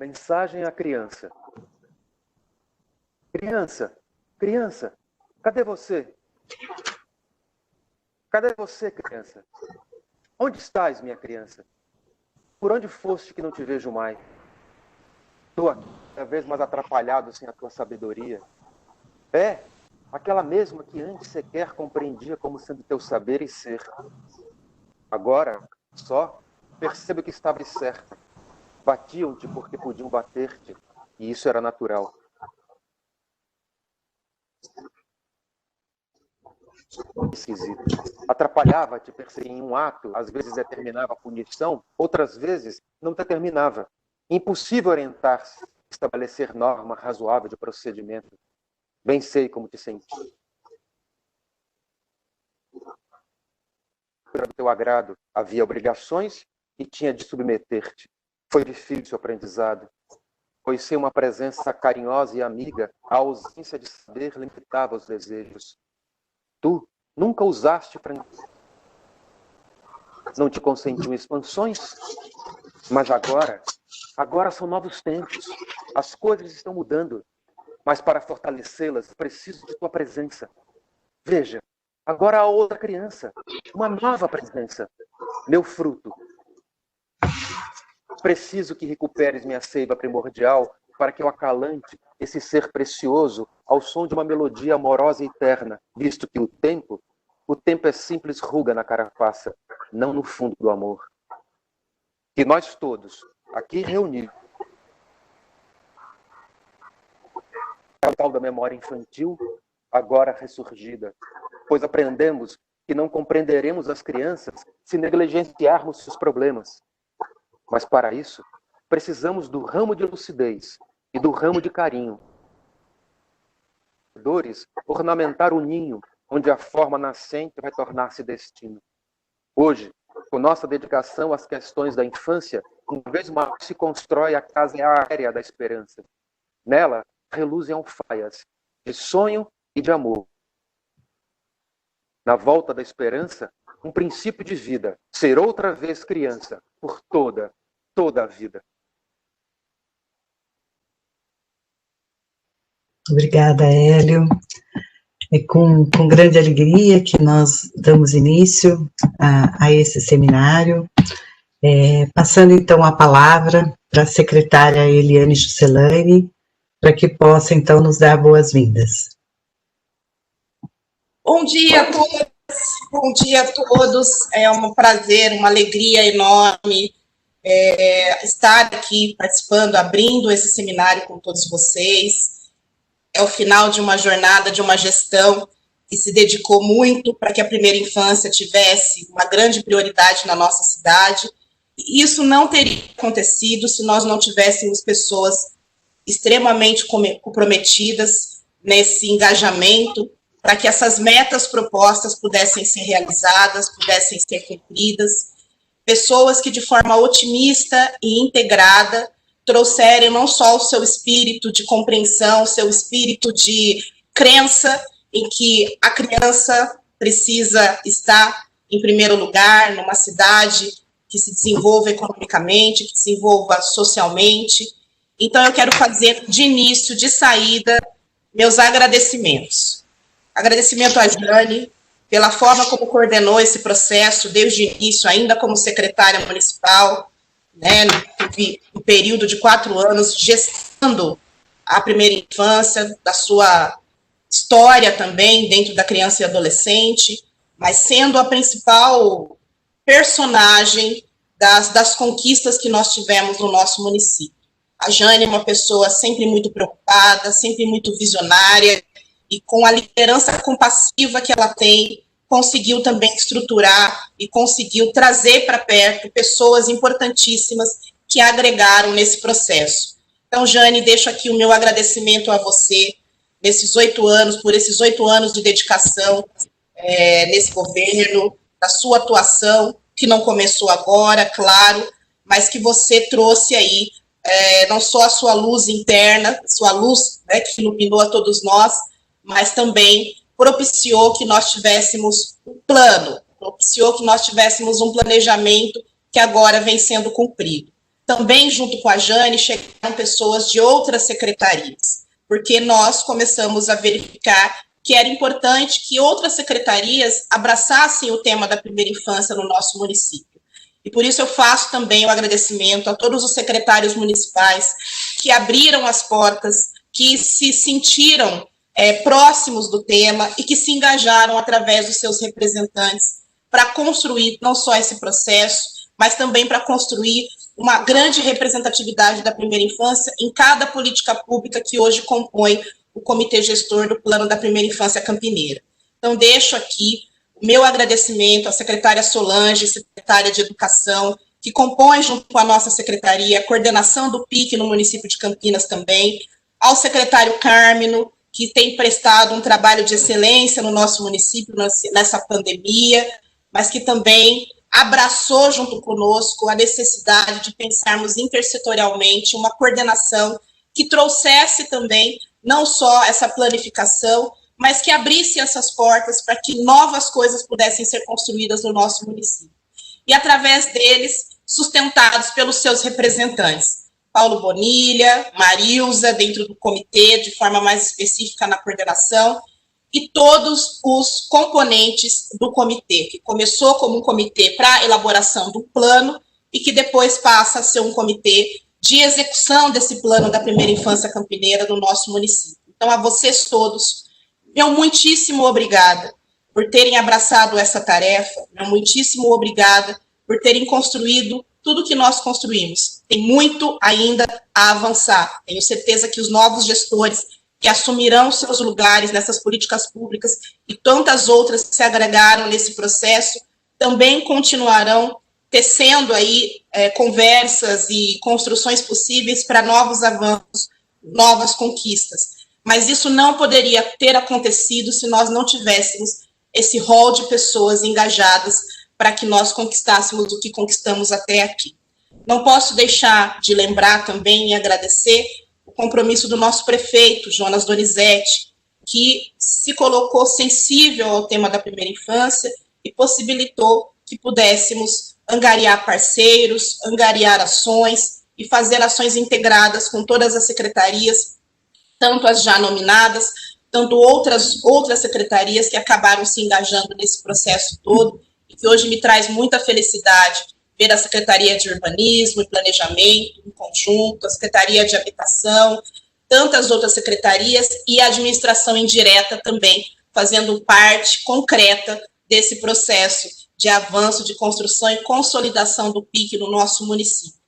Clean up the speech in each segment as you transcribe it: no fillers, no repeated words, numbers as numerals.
Mensagem à criança. Criança, criança, cadê você? Cadê você, criança? Onde estás, minha criança? Por onde foste que não te vejo mais? Estou aqui, cada vez mais atrapalhado sem a tua sabedoria. É, aquela mesma que antes sequer compreendia como sendo teu saber e ser. Agora, só, percebo que estavas certa. Batiam-te porque podiam bater-te, e isso era natural. Esquisito. Atrapalhava-te perseguir em um ato, às vezes determinava a punição, outras vezes não determinava. Impossível orientar-se, estabelecer norma razoável de procedimento. Bem sei como te senti. Para o teu agrado, havia obrigações e tinha de submeter-te. Foi difícil o aprendizado, pois sem uma presença carinhosa e amiga, a ausência de saber limitava os desejos. Tu nunca usaste para... Não te consentiu expansões, mas agora são novos tempos. As coisas estão mudando, mas para fortalecê-las, preciso de tua presença. Veja, agora há outra criança, uma nova presença, meu fruto. Preciso que recuperes minha seiva primordial para que eu acalante esse ser precioso ao som de uma melodia amorosa e eterna, visto que o tempo é simples ruga na carapaça, não no fundo do amor. Que nós todos, aqui reunidos, a tal da memória infantil, agora ressurgida, pois aprendemos que não compreenderemos as crianças se negligenciarmos seus problemas. Mas para isso, precisamos do ramo de lucidez e do ramo de carinho. Dores ornamentar o ninho, onde a forma nascente vai tornar-se destino. Hoje, com nossa dedicação às questões da infância, uma vez mais se constrói a casa aérea da esperança. Nela, reluzem alfaias de sonho e de amor. Na volta da esperança, um princípio de vida, ser outra vez criança, por toda a vida. Obrigada, Hélio. É com grande alegria que nós damos início a esse seminário, passando então a palavra para a secretária Eliane Juscelane, para que possa então nos dar boas-vindas. Bom dia a todas, bom dia a todos, é um prazer, uma alegria enorme estar aqui participando, abrindo esse seminário com todos vocês. É o final de uma jornada, de uma gestão que se dedicou muito para que a primeira infância tivesse uma grande prioridade na nossa cidade. E isso não teria acontecido se nós não tivéssemos pessoas extremamente comprometidas nesse engajamento para que essas metas propostas pudessem ser realizadas, pudessem ser cumpridas. Pessoas que, de forma otimista e integrada, trouxerem não só o seu espírito de compreensão, o seu espírito de crença em que a criança precisa estar em primeiro lugar numa cidade que se desenvolva economicamente, que se desenvolva socialmente. Então, eu quero fazer de início, de saída, meus agradecimentos. Agradecimento a Jane, pela forma como coordenou esse processo desde o início, ainda como secretária municipal, né, no período de 4 anos, gestando a primeira infância, da sua história também dentro da criança e adolescente, mas sendo a principal personagem das conquistas que nós tivemos no nosso município. A Jane é uma pessoa sempre muito preocupada, sempre muito visionária, e com a liderança compassiva que ela tem, conseguiu também estruturar e conseguiu trazer para perto pessoas importantíssimas que agregaram nesse processo. Então, Jane, deixo aqui o meu agradecimento a você nesses 8 anos, por esses 8 anos de dedicação nesse governo, da sua atuação, que não começou agora, claro, mas que você trouxe aí não só a sua luz interna, sua luz, né, que iluminou a todos nós, mas também propiciou que nós tivéssemos um plano, propiciou que nós tivéssemos um planejamento que agora vem sendo cumprido. Então, também junto com a Jane, chegaram pessoas de outras secretarias, porque nós começamos a verificar que era importante que outras secretarias abraçassem o tema da primeira infância no nosso município. E por isso eu faço também o agradecimento a todos os secretários municipais que abriram as portas, que se sentiram próximos do tema e que se engajaram através dos seus representantes para construir não só esse processo, mas também para construir uma grande representatividade da primeira infância em cada política pública que hoje compõe o comitê gestor do Plano da Primeira Infância Campineira. Então, deixo aqui o meu agradecimento à secretária Solange, secretária de Educação, que compõe junto com a nossa secretaria a coordenação do PIC no município de Campinas também, ao secretário Cármino, que tem prestado um trabalho de excelência no nosso município nessa pandemia, mas que também abraçou junto conosco a necessidade de pensarmos intersetorialmente uma coordenação que trouxesse também não só essa planificação, mas que abrisse essas portas para que novas coisas pudessem ser construídas no nosso município. E através deles, sustentados pelos seus representantes, Paulo Bonilha, Marilza, dentro do comitê, de forma mais específica na coordenação, e todos os componentes do comitê, que começou como um comitê para a elaboração do plano e que depois passa a ser um comitê de execução desse plano da primeira infância campineira do nosso município. Então, a vocês todos, meu muitíssimo obrigada por terem abraçado essa tarefa, meu muitíssimo obrigada por terem construído tudo que nós construímos. Tem muito ainda a avançar. Tenho certeza que os novos gestores que assumirão seus lugares nessas políticas públicas e tantas outras que se agregaram nesse processo também continuarão tecendo aí conversas e construções possíveis para novos avanços, novas conquistas. Mas isso não poderia ter acontecido se nós não tivéssemos esse rol de pessoas engajadas para que nós conquistássemos o que conquistamos até aqui. Não posso deixar de lembrar também e agradecer o compromisso do nosso prefeito, Jonas Donizete, que se colocou sensível ao tema da primeira infância e possibilitou que pudéssemos angariar parceiros, angariar ações e fazer ações integradas com todas as secretarias, tanto as já nominadas, tanto outras secretarias que acabaram se engajando nesse processo todo, e que hoje me traz muita felicidade ver a Secretaria de Urbanismo e Planejamento em conjunto, a Secretaria de Habitação, tantas outras secretarias e a administração indireta também, fazendo parte concreta desse processo de avanço, de construção e consolidação do PIC no nosso município.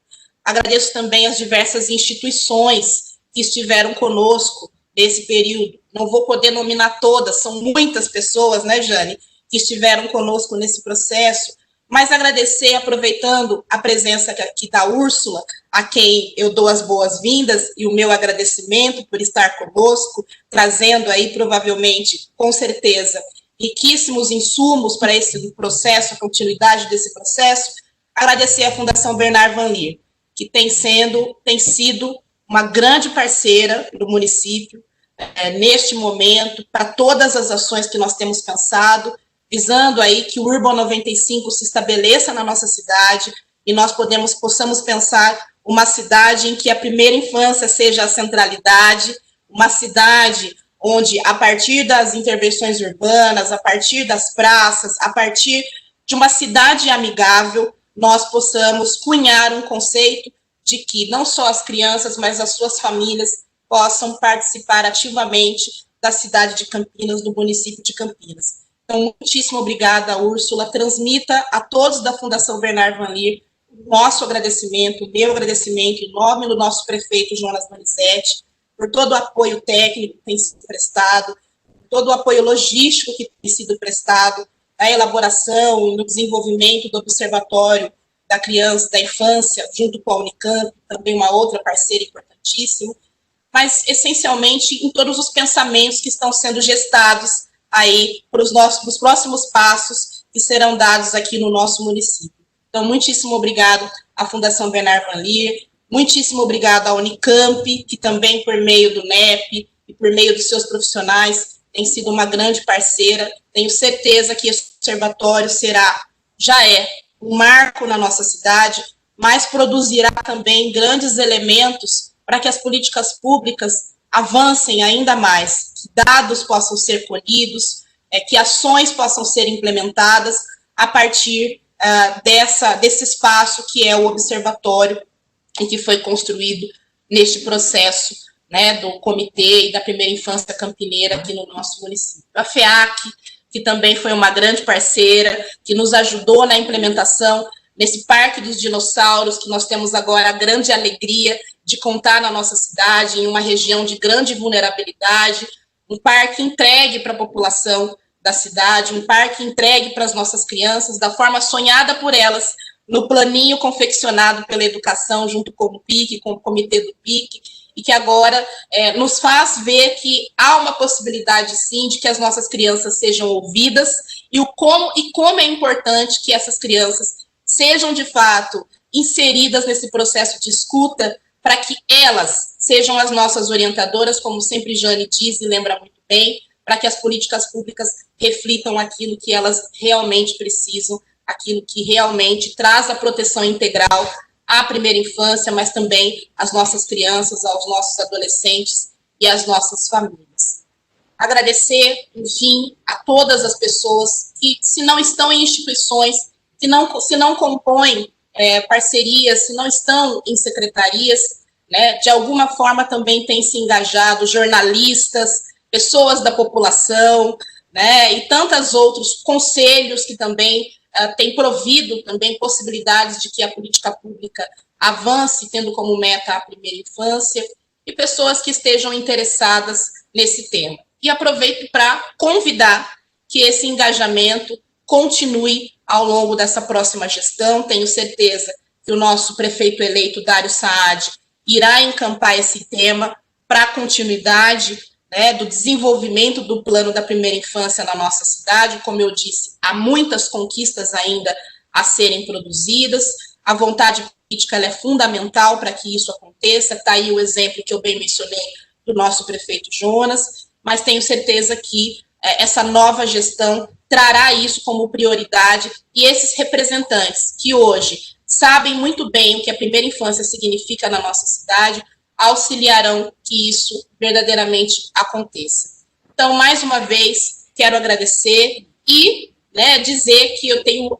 Agradeço também as diversas instituições que estiveram conosco nesse período. Não vou poder nominar todas, são muitas pessoas, né, Jane, que estiveram conosco nesse processo, mas agradecer, aproveitando a presença aqui da Úrsula, a quem eu dou as boas-vindas e o meu agradecimento por estar conosco, trazendo aí, provavelmente, com certeza, riquíssimos insumos para esse processo, a continuidade desse processo. Agradecer à Fundação Bernard Van Leer, que tem sido uma grande parceira do município, neste momento, para todas as ações que nós temos pensado, visando aí que o Urban 95 se estabeleça na nossa cidade e nós possamos pensar uma cidade em que a primeira infância seja a centralidade, uma cidade onde, a partir das intervenções urbanas, a partir das praças, a partir de uma cidade amigável, nós possamos cunhar um conceito de que não só as crianças, mas as suas famílias possam participar ativamente da cidade de Campinas, do município de Campinas. Então, muitíssimo obrigada, Úrsula. Transmita a todos da Fundação Bernard Van Leer o nosso agradecimento, o meu agradecimento, em nome do nosso prefeito, Jonas Donizete, por todo o apoio técnico que tem sido prestado, todo o apoio logístico que tem sido prestado, na elaboração e no desenvolvimento do Observatório da Criança, da Infância, junto com a Unicamp, também uma outra parceira importantíssima, mas, essencialmente, em todos os pensamentos que estão sendo gestados aí para os próximos passos que serão dados aqui no nosso município. Então, muitíssimo obrigado à Fundação Bernard Van Leer, muitíssimo obrigado à Unicamp, que também, por meio do NEP e por meio dos seus profissionais, tem sido uma grande parceira. Tenho certeza que esse observatório já é um marco na nossa cidade, mas produzirá também grandes elementos para que as políticas públicas avancem ainda mais, que dados possam ser colhidos, que ações possam ser implementadas a partir desse espaço que é o observatório e que foi construído neste processo, né, do Comitê e da Primeira Infância Campineira aqui no nosso município. A FEAC, que também foi uma grande parceira, que nos ajudou na implementação nesse Parque dos Dinossauros, que nós temos agora a grande alegria de contar na nossa cidade, em uma região de grande vulnerabilidade, um parque entregue para a população da cidade, um parque entregue para as nossas crianças, da forma sonhada por elas, no planinho confeccionado pela educação, junto com o PIC, com o comitê do PIC, e que agora nos faz ver que há uma possibilidade, sim, de que as nossas crianças sejam ouvidas, e como é importante que essas crianças sejam, de fato, inseridas nesse processo de escuta, para que elas sejam as nossas orientadoras, como sempre Jane diz e lembra muito bem, para que as políticas públicas reflitam aquilo que elas realmente precisam, aquilo que realmente traz a proteção integral à primeira infância, mas também às nossas crianças, aos nossos adolescentes e às nossas famílias. Agradecer, enfim, a todas as pessoas que, se não estão em instituições, se não compõem parcerias, se não estão em secretarias, né, de alguma forma também têm se engajado, jornalistas, pessoas da população, né, e tantos outros conselhos que também têm provido também possibilidades de que a política pública avance, tendo como meta a primeira infância, e pessoas que estejam interessadas nesse tema. E aproveito para convidar que esse engajamento continue ao longo dessa próxima gestão. Tenho certeza que o nosso prefeito eleito, Dário Saad, irá encampar esse tema para a continuidade, né, do desenvolvimento do plano da primeira infância na nossa cidade. Como eu disse, há muitas conquistas ainda a serem produzidas, a vontade política ela é fundamental para que isso aconteça. Está aí o exemplo que eu bem mencionei do nosso prefeito Jonas, mas tenho certeza que essa nova gestão trará isso como prioridade, e esses representantes que hoje sabem muito bem o que a primeira infância significa na nossa cidade, auxiliarão que isso verdadeiramente aconteça. Então, mais uma vez, quero agradecer e, né, dizer que eu tenho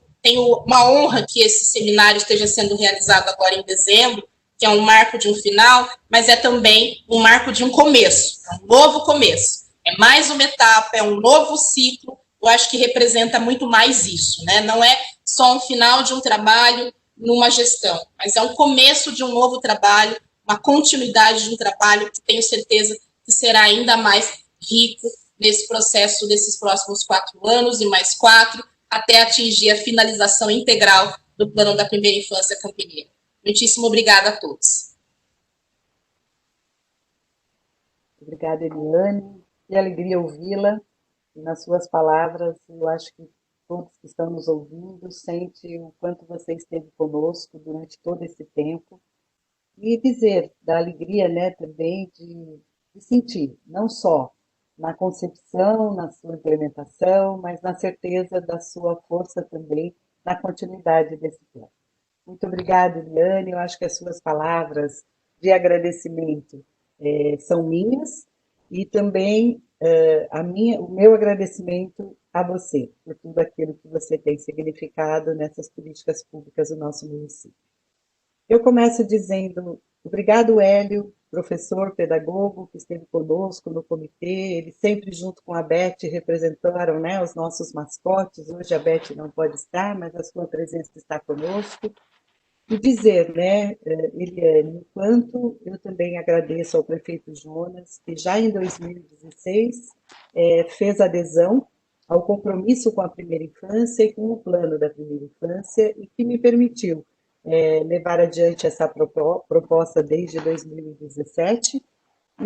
uma honra que esse seminário esteja sendo realizado agora em dezembro, que é um marco de um final, mas é também um marco de um começo, um novo começo. É mais uma etapa, é um novo ciclo. Eu acho que representa muito mais isso, né? Não é só um final de um trabalho numa gestão, mas é um começo de um novo trabalho, uma continuidade de um trabalho que tenho certeza que será ainda mais rico nesse processo desses próximos 4 anos e mais 4, até atingir a finalização integral do plano da primeira infância campineira. Muitíssimo obrigada a todos. Obrigada, Eliane. Que alegria ouvi-la. E nas suas palavras, eu acho que todos que estão nos ouvindo sentem o quanto você esteve conosco durante todo esse tempo. E dizer da alegria, né, também de sentir, não só na concepção, na sua implementação, mas na certeza da sua força também na continuidade desse plano. Muito obrigada, Eliane. Eu acho que as suas palavras de agradecimento são minhas, e também o meu agradecimento a você por tudo aquilo que você tem significado nessas políticas públicas do nosso município. Eu começo dizendo obrigado, Hélio, professor, pedagogo, que esteve conosco no comitê. Ele sempre, junto com a Beth, representaram, né, os nossos mascotes. Hoje a Beth não pode estar, mas a sua presença está conosco. E dizer, né, Eliane, enquanto eu também agradeço ao prefeito Jonas, que já em 2016 fez adesão ao compromisso com a primeira infância e com o plano da primeira infância, e que me permitiu levar adiante essa proposta desde 2017,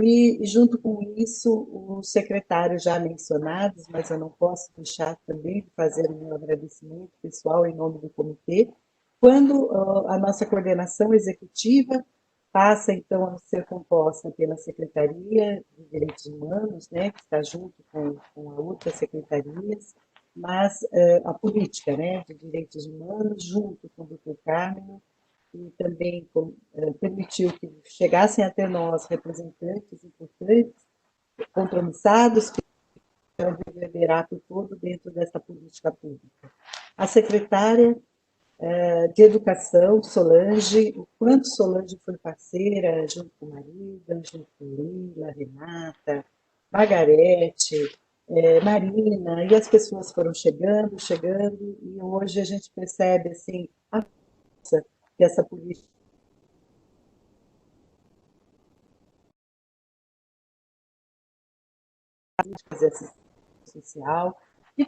e junto com isso, os secretários já mencionados, mas eu não posso deixar também de fazer o meu agradecimento pessoal em nome do comitê, quando a nossa coordenação executiva passa, então, a ser composta pela Secretaria de Direitos Humanos, né, que está junto com outras secretarias, mas a política, né, de direitos humanos, junto com o Dr. Carmen, e também permitiu que chegassem até nós representantes importantes, compromissados, que vão reverberar por todo dentro dessa política pública. A secretária de Educação, Solange, o quanto Solange foi parceira, junto com Marida, junto com Lila, Renata, Margarete, Marina, e as pessoas foram chegando, chegando, e hoje a gente percebe assim, a força que essa política social, e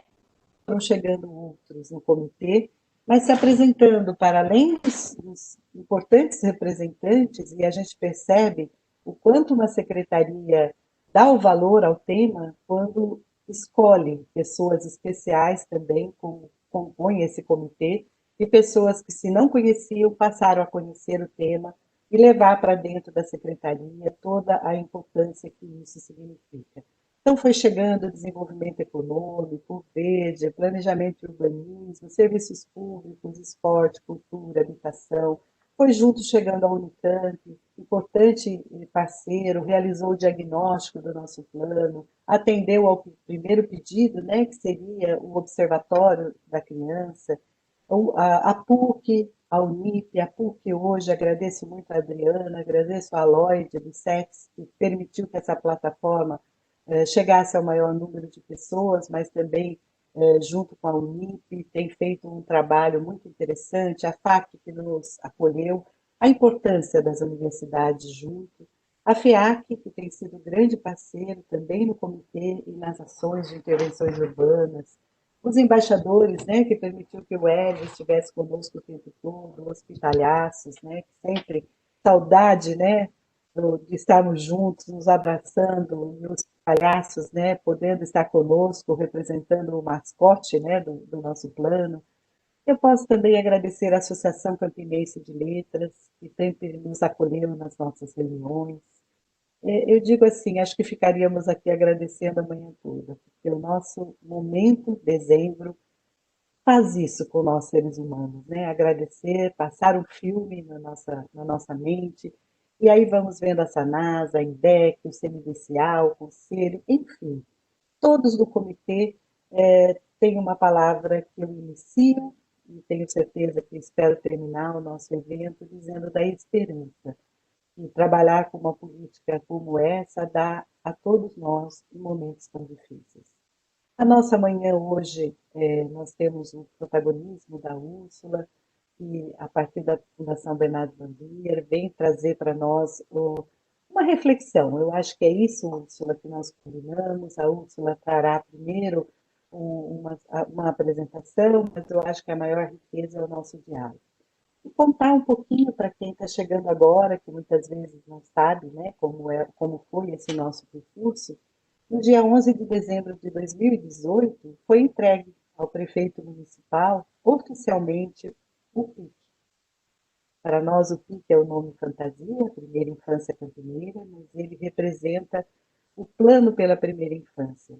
foram chegando outros no comitê, mas se apresentando para além dos importantes representantes, e a gente percebe o quanto uma secretaria dá o valor ao tema quando escolhe pessoas especiais também, como compõem esse comitê, e pessoas que, se não conheciam, passaram a conhecer o tema e levar para dentro da secretaria toda a importância que isso significa. Então, foi chegando o desenvolvimento econômico, o verde, planejamento e urbanismo, serviços públicos, esporte, cultura, habitação. Foi junto chegando a Unicamp, importante parceiro, realizou o diagnóstico do nosso plano, atendeu ao primeiro pedido, né, que seria o Observatório da Criança, a PUC, a Unip, a PUC hoje, agradeço muito a Adriana, agradeço a Lloyd, do SEX, que permitiu que essa plataforma chegasse ao maior número de pessoas, mas também junto com a Unip, tem feito um trabalho muito interessante, a FAC que nos acolheu, a importância das universidades junto, a FEAC, que tem sido grande parceiro também no comitê e nas ações de intervenções urbanas, os embaixadores, né, que permitiu que o Hélio estivesse conosco o tempo todo, hospitalhaços, né, que sempre, saudade, né, de estarmos juntos, nos abraçando, e os palhaços, né, podendo estar conosco, representando o mascote, né, do nosso plano. Eu posso também agradecer à Associação Campinense de Letras, que sempre nos acolheu nas nossas reuniões. Eu digo assim, acho que ficaríamos aqui agradecendo a manhã toda, porque o nosso momento, dezembro, faz isso com nós seres humanos, né? Agradecer, passar um filme na nossa mente, e aí vamos vendo a Sanasa, a INDEC, o CMDCA, o Conselho, enfim, todos do comitê têm uma palavra que eu inicio, e tenho certeza que espero terminar o nosso evento dizendo da esperança. E trabalhar com uma política como essa dá a todos nós em momentos tão difíceis. A nossa manhã hoje, nós temos o protagonismo da Úrsula, que a partir da Fundação Bernardo Bandier vem trazer para nós uma reflexão. Eu acho que é isso, Úrsula, que nós combinamos. A Úrsula trará primeiro uma apresentação, mas eu acho que a maior riqueza é o nosso diálogo. E contar um pouquinho para quem está chegando agora, que muitas vezes não sabe, né, como foi esse nosso percurso. No dia 11 de dezembro de 2018, foi entregue ao prefeito municipal, oficialmente, o PIC. Para nós, o PIC é o nome fantasia, Primeira Infância Campineira, mas ele representa o Plano pela Primeira Infância.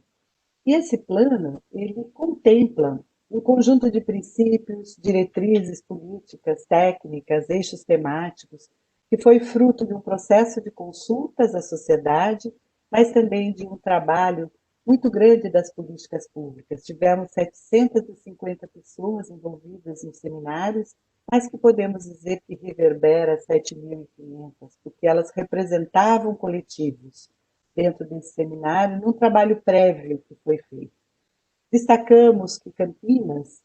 E esse plano, ele contempla um conjunto de princípios, diretrizes políticas, técnicas, eixos temáticos, que foi fruto de um processo de consultas à sociedade, mas também de um trabalho muito grande das políticas públicas. Tivemos 750 pessoas envolvidas nos seminários, mas que podemos dizer que reverbera 7.500, porque elas representavam coletivos dentro desse seminário, num trabalho prévio que foi feito. Destacamos que Campinas,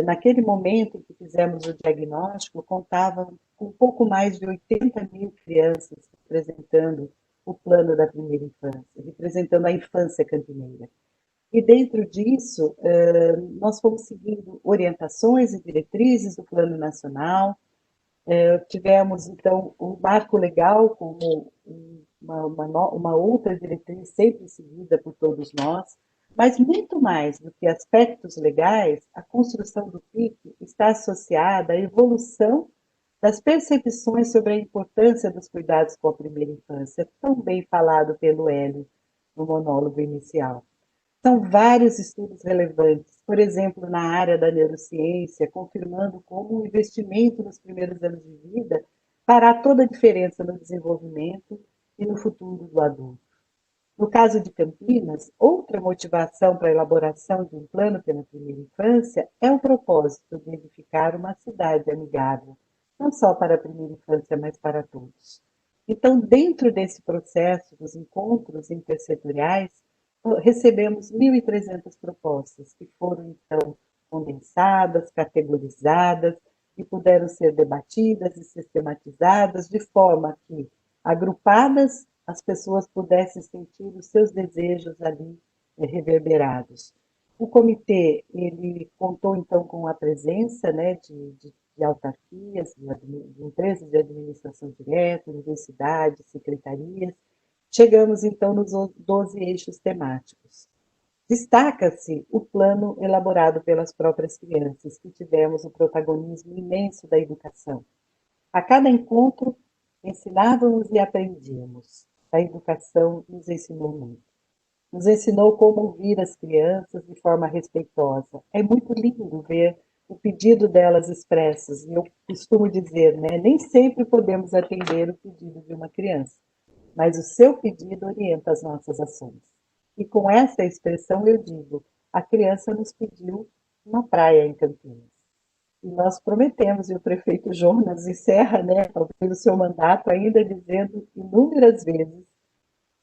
naquele momento em que fizemos o diagnóstico, contava com um pouco mais de 80 mil crianças representando o plano da primeira infância, representando a infância campineira. E dentro disso, nós fomos seguindo orientações e diretrizes do Plano Nacional, tivemos, então, o marco legal como uma outra diretriz sempre seguida por todos nós, mas muito mais do que aspectos legais, a construção do PIC está associada à evolução das percepções sobre a importância dos cuidados com a primeira infância, tão bem falado pelo Hélio no monólogo inicial. São vários estudos relevantes, por exemplo, na área da neurociência, confirmando como o investimento nos primeiros anos de vida fará toda a diferença no desenvolvimento e no futuro do adulto. No caso de Campinas, outra motivação para a elaboração de um plano pela primeira infância é o propósito de edificar uma cidade amigável, não só para a primeira infância, mas para todos. Então, dentro desse processo dos encontros intersetoriais, recebemos 1.300 propostas, que foram, então, condensadas, categorizadas, e puderam ser debatidas e sistematizadas de forma que, agrupadas, as pessoas pudessem sentir os seus desejos ali reverberados. O comitê, ele contou, então, com a presença, né, de autarquias, de empresas de administração direta, universidades, secretarias. Chegamos, então, nos 12 eixos temáticos. Destaca-se o plano elaborado pelas próprias crianças, que tivemos o protagonismo imenso da educação. A cada encontro, ensinávamos e aprendíamos. A educação nos ensinou muito. Nos ensinou como ouvir as crianças de forma respeitosa. É muito lindo ver o pedido delas expressos. E eu costumo dizer, né, nem sempre podemos atender o pedido de uma criança, mas o seu pedido orienta as nossas ações. E com essa expressão eu digo, a criança nos pediu uma praia em Campinas. E nós prometemos, e o prefeito Jonas encerra, né, o seu mandato ainda dizendo inúmeras vezes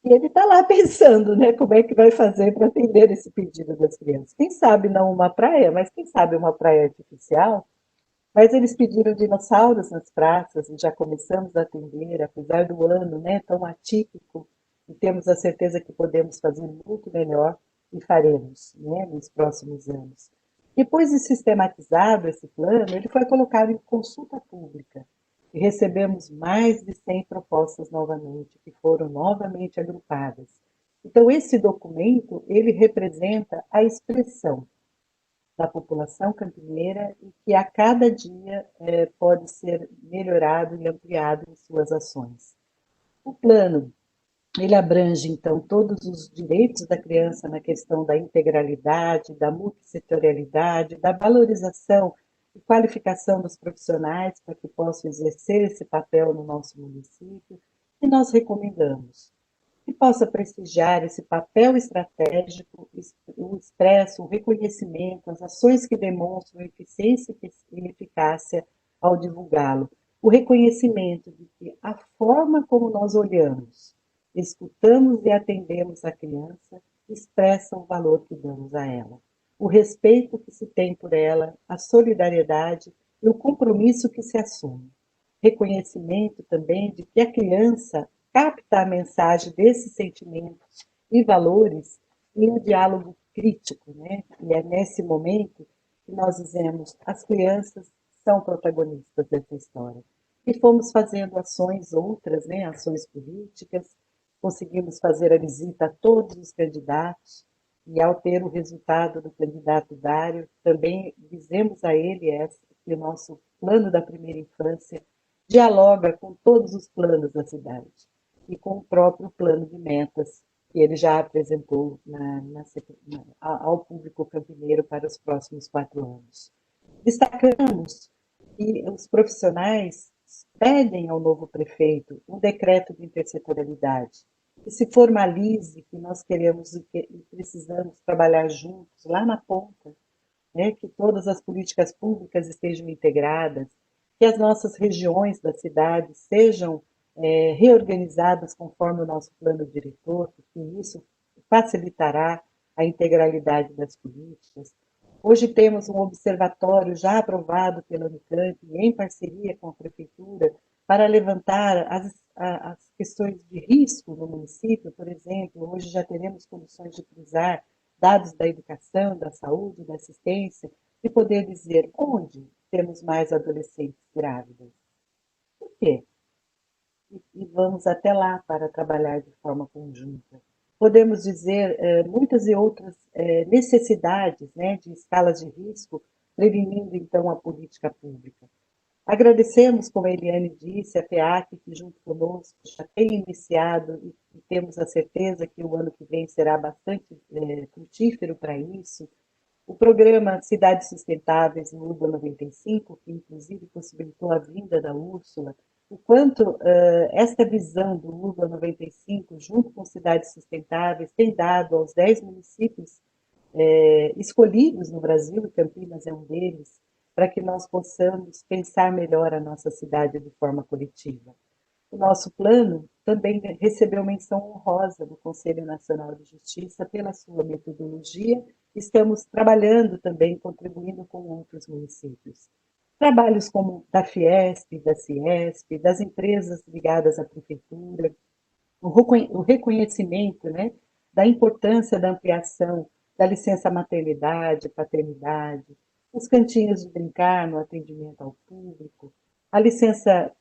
que ele está lá pensando, né, como é que vai fazer para atender esse pedido das crianças. Quem sabe não uma praia, mas quem sabe uma praia artificial. Mas eles pediram dinossauros nas praças e já começamos a atender, apesar do ano, né, tão atípico, e temos a certeza que podemos fazer muito melhor e faremos, né, nos próximos anos. Depois de sistematizado esse plano, ele foi colocado em consulta pública e recebemos mais de 100 propostas novamente, que foram novamente agrupadas. Então, esse documento, ele representa a expressão da população campineira e que a cada dia pode ser melhorado e ampliado em suas ações. O plano, ele abrange, então, todos os direitos da criança na questão da integralidade, da multissetorialidade, da valorização e qualificação dos profissionais para que possam exercer esse papel no nosso município, e nós recomendamos que possa prestigiar esse papel estratégico, o expresso, o reconhecimento, as ações que demonstram eficiência e eficácia ao divulgá-lo, o reconhecimento de que a forma como nós olhamos, escutamos e atendemos a criança expressa o valor que damos a ela, o respeito que se tem por ela, a solidariedade e o compromisso que se assume. Reconhecimento também de que a criança capta a mensagem desses sentimentos e valores em um diálogo crítico, né? E é nesse momento que nós dizemos as crianças são protagonistas dessa história. E fomos fazendo ações outras, né? Ações políticas, conseguimos fazer a visita a todos os candidatos e ao ter o resultado do candidato Dário, também dizemos a ele que o nosso plano da primeira infância dialoga com todos os planos da cidade e com o próprio plano de metas que ele já apresentou ao público campineiro para os próximos 4 anos. Destacamos que os profissionais pedem ao novo prefeito um decreto de intersetorialidade, que se formalize, que nós queremos e precisamos trabalhar juntos lá na ponta, né, que todas as políticas públicas estejam integradas, que as nossas regiões da cidade sejam reorganizadas conforme o nosso plano diretor, porque isso facilitará a integralidade das políticas. Hoje temos um observatório já aprovado pela Unicamp, em parceria com a Prefeitura, para levantar as questões de risco no município, por exemplo. Hoje já teremos condições de cruzar dados da educação, da saúde, da assistência, e poder dizer onde temos mais adolescentes grávidas. Por quê? E vamos até lá para trabalhar de forma conjunta. Podemos dizer muitas e outras necessidades, né, de escalas de risco, prevenindo então a política pública. Agradecemos, como a Eliane disse, a FEAC, que junto conosco já tem iniciado e temos a certeza que o ano que vem será bastante frutífero para isso. O programa Cidades Sustentáveis no UBA 95, que inclusive possibilitou a vinda da Úrsula, o quanto esta visão do UBA 95, junto com Cidades Sustentáveis, tem dado aos 10 municípios escolhidos no Brasil, e Campinas é um deles, para que nós possamos pensar melhor a nossa cidade de forma coletiva. O nosso plano também recebeu menção honrosa do Conselho Nacional de Justiça pela sua metodologia. Estamos trabalhando também, contribuindo com outros municípios. Trabalhos como da Fiesp, da Ciesp, das empresas ligadas à prefeitura, o reconhecimento, né, da importância da ampliação da licença maternidade, paternidade, os cantinhos de brincar no atendimento ao público, a licença,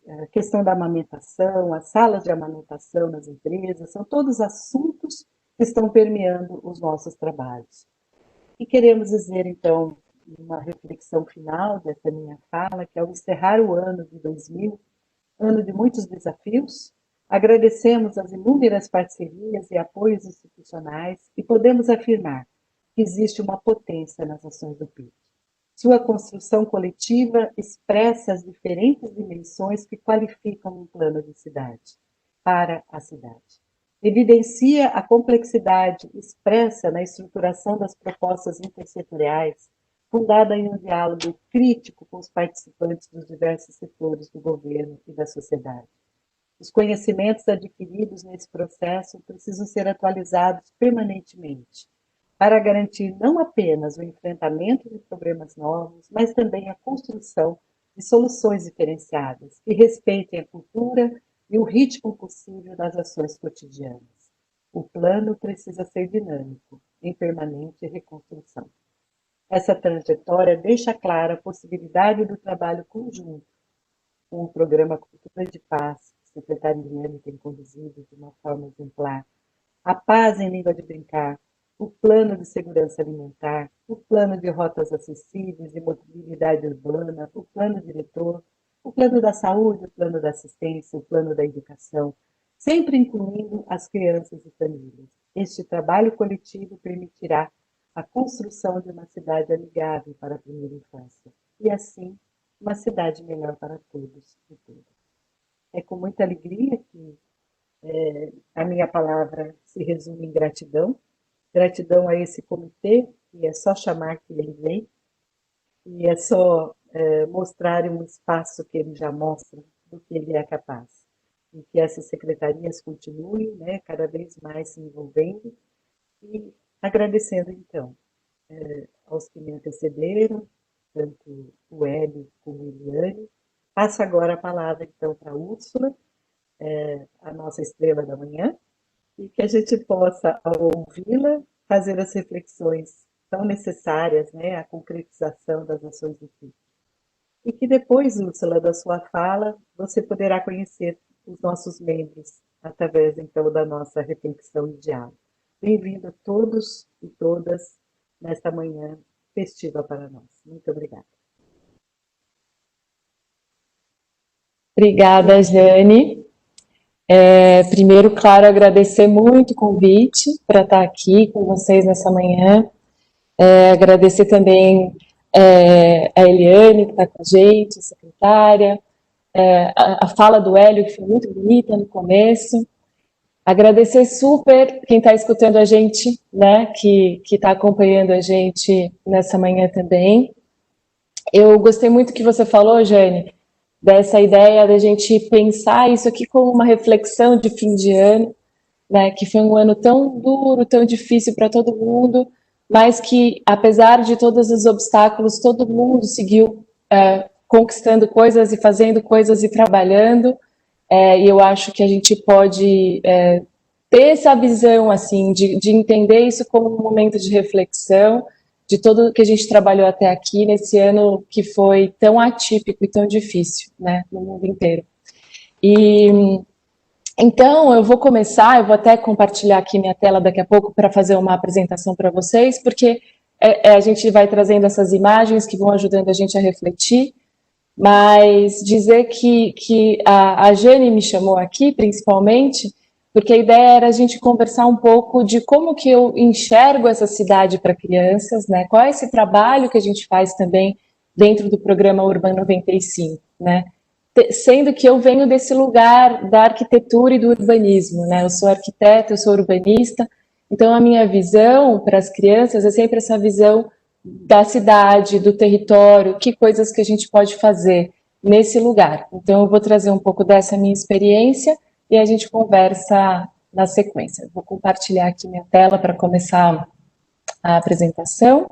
a questão da amamentação, as salas de amamentação nas empresas, são todos assuntos que estão permeando os nossos trabalhos. E queremos dizer, então, uma reflexão final dessa minha fala, que ao encerrar o ano de 2000, ano de muitos desafios, agradecemos as inúmeras parcerias e apoios institucionais e podemos afirmar que existe uma potência nas ações do PIT. Sua construção coletiva expressa as diferentes dimensões que qualificam um plano de cidade para a cidade. Evidencia a complexidade expressa na estruturação das propostas intersetoriais, fundada em um diálogo crítico com os participantes dos diversos setores do governo e da sociedade. Os conhecimentos adquiridos nesse processo precisam ser atualizados permanentemente, para garantir não apenas o enfrentamento de problemas novos, mas também a construção de soluções diferenciadas, que respeitem a cultura e o ritmo possível das ações cotidianas. O plano precisa ser dinâmico, em permanente reconstrução. Essa trajetória deixa clara a possibilidade do trabalho conjunto com o programa Cultura de Paz, que a secretária Eliane tem conduzido de uma forma exemplar, a Paz em Língua de Brincar, o Plano de Segurança Alimentar, o Plano de Rotas Acessíveis e Mobilidade Urbana, o Plano Diretor, o Plano da Saúde, o Plano da Assistência, o Plano da Educação, sempre incluindo as crianças e famílias. Este trabalho coletivo permitirá a construção de uma cidade amigável para a primeira infância e, assim, uma cidade melhor para todos e todas. É com muita alegria que a minha palavra se resume em gratidão. Gratidão a esse comitê, que é só chamar que ele vem, e é só mostrar um espaço que ele já mostra do que ele é capaz. E que essas secretarias continuem, né, cada vez mais se envolvendo, e agradecendo, então, aos que me antecederam, tanto o Hélio como a Eliane. Passo agora a palavra, então, para a Úrsula, a nossa estrela da manhã, e que a gente possa, ao ouvi-la, fazer as reflexões tão necessárias, né, à concretização das ações do PIT. E que depois, Úrsula, da sua fala, você poderá conhecer os nossos membros, através, então, da nossa reflexão e diálogo. Bem-vindo a todos e todas nesta manhã festiva para nós. Muito obrigada. Obrigada, Jane. Primeiro, claro, agradecer muito o convite para estar aqui com vocês nessa manhã. Agradecer também a Eliane, que está com a gente, a secretária, a fala do Hélio, que foi muito bonita no começo. Agradecer super quem está escutando a gente, né, que está acompanhando a gente nessa manhã também. Eu gostei muito que você falou, Jane, dessa ideia da gente pensar isso aqui como uma reflexão de fim de ano, né, que foi um ano tão duro, tão difícil para todo mundo, mas que, apesar de todos os obstáculos, todo mundo seguiu conquistando coisas e fazendo coisas e trabalhando, e eu acho que a gente pode ter essa visão, assim, de entender isso como um momento de reflexão, de tudo que a gente trabalhou até aqui, nesse ano que foi tão atípico e tão difícil, né, no mundo inteiro. E então, eu vou começar, eu vou até compartilhar aqui minha tela daqui a pouco para fazer uma apresentação para vocês, porque a gente vai trazendo essas imagens que vão ajudando a gente a refletir. mas dizer que a Jane me chamou aqui, principalmente, porque a ideia era a gente conversar um pouco de como que eu enxergo essa cidade para crianças, né? Qual é esse trabalho que a gente faz também dentro do programa Urban 95, né? Sendo que eu venho desse lugar da arquitetura e do urbanismo, né? Eu sou arquiteta, eu sou urbanista, então a minha visão para as crianças é sempre essa visão da cidade, do território, que coisas que a gente pode fazer nesse lugar. Então eu vou trazer um pouco dessa minha experiência e a gente conversa na sequência. Vou compartilhar aqui minha tela para começar a apresentação.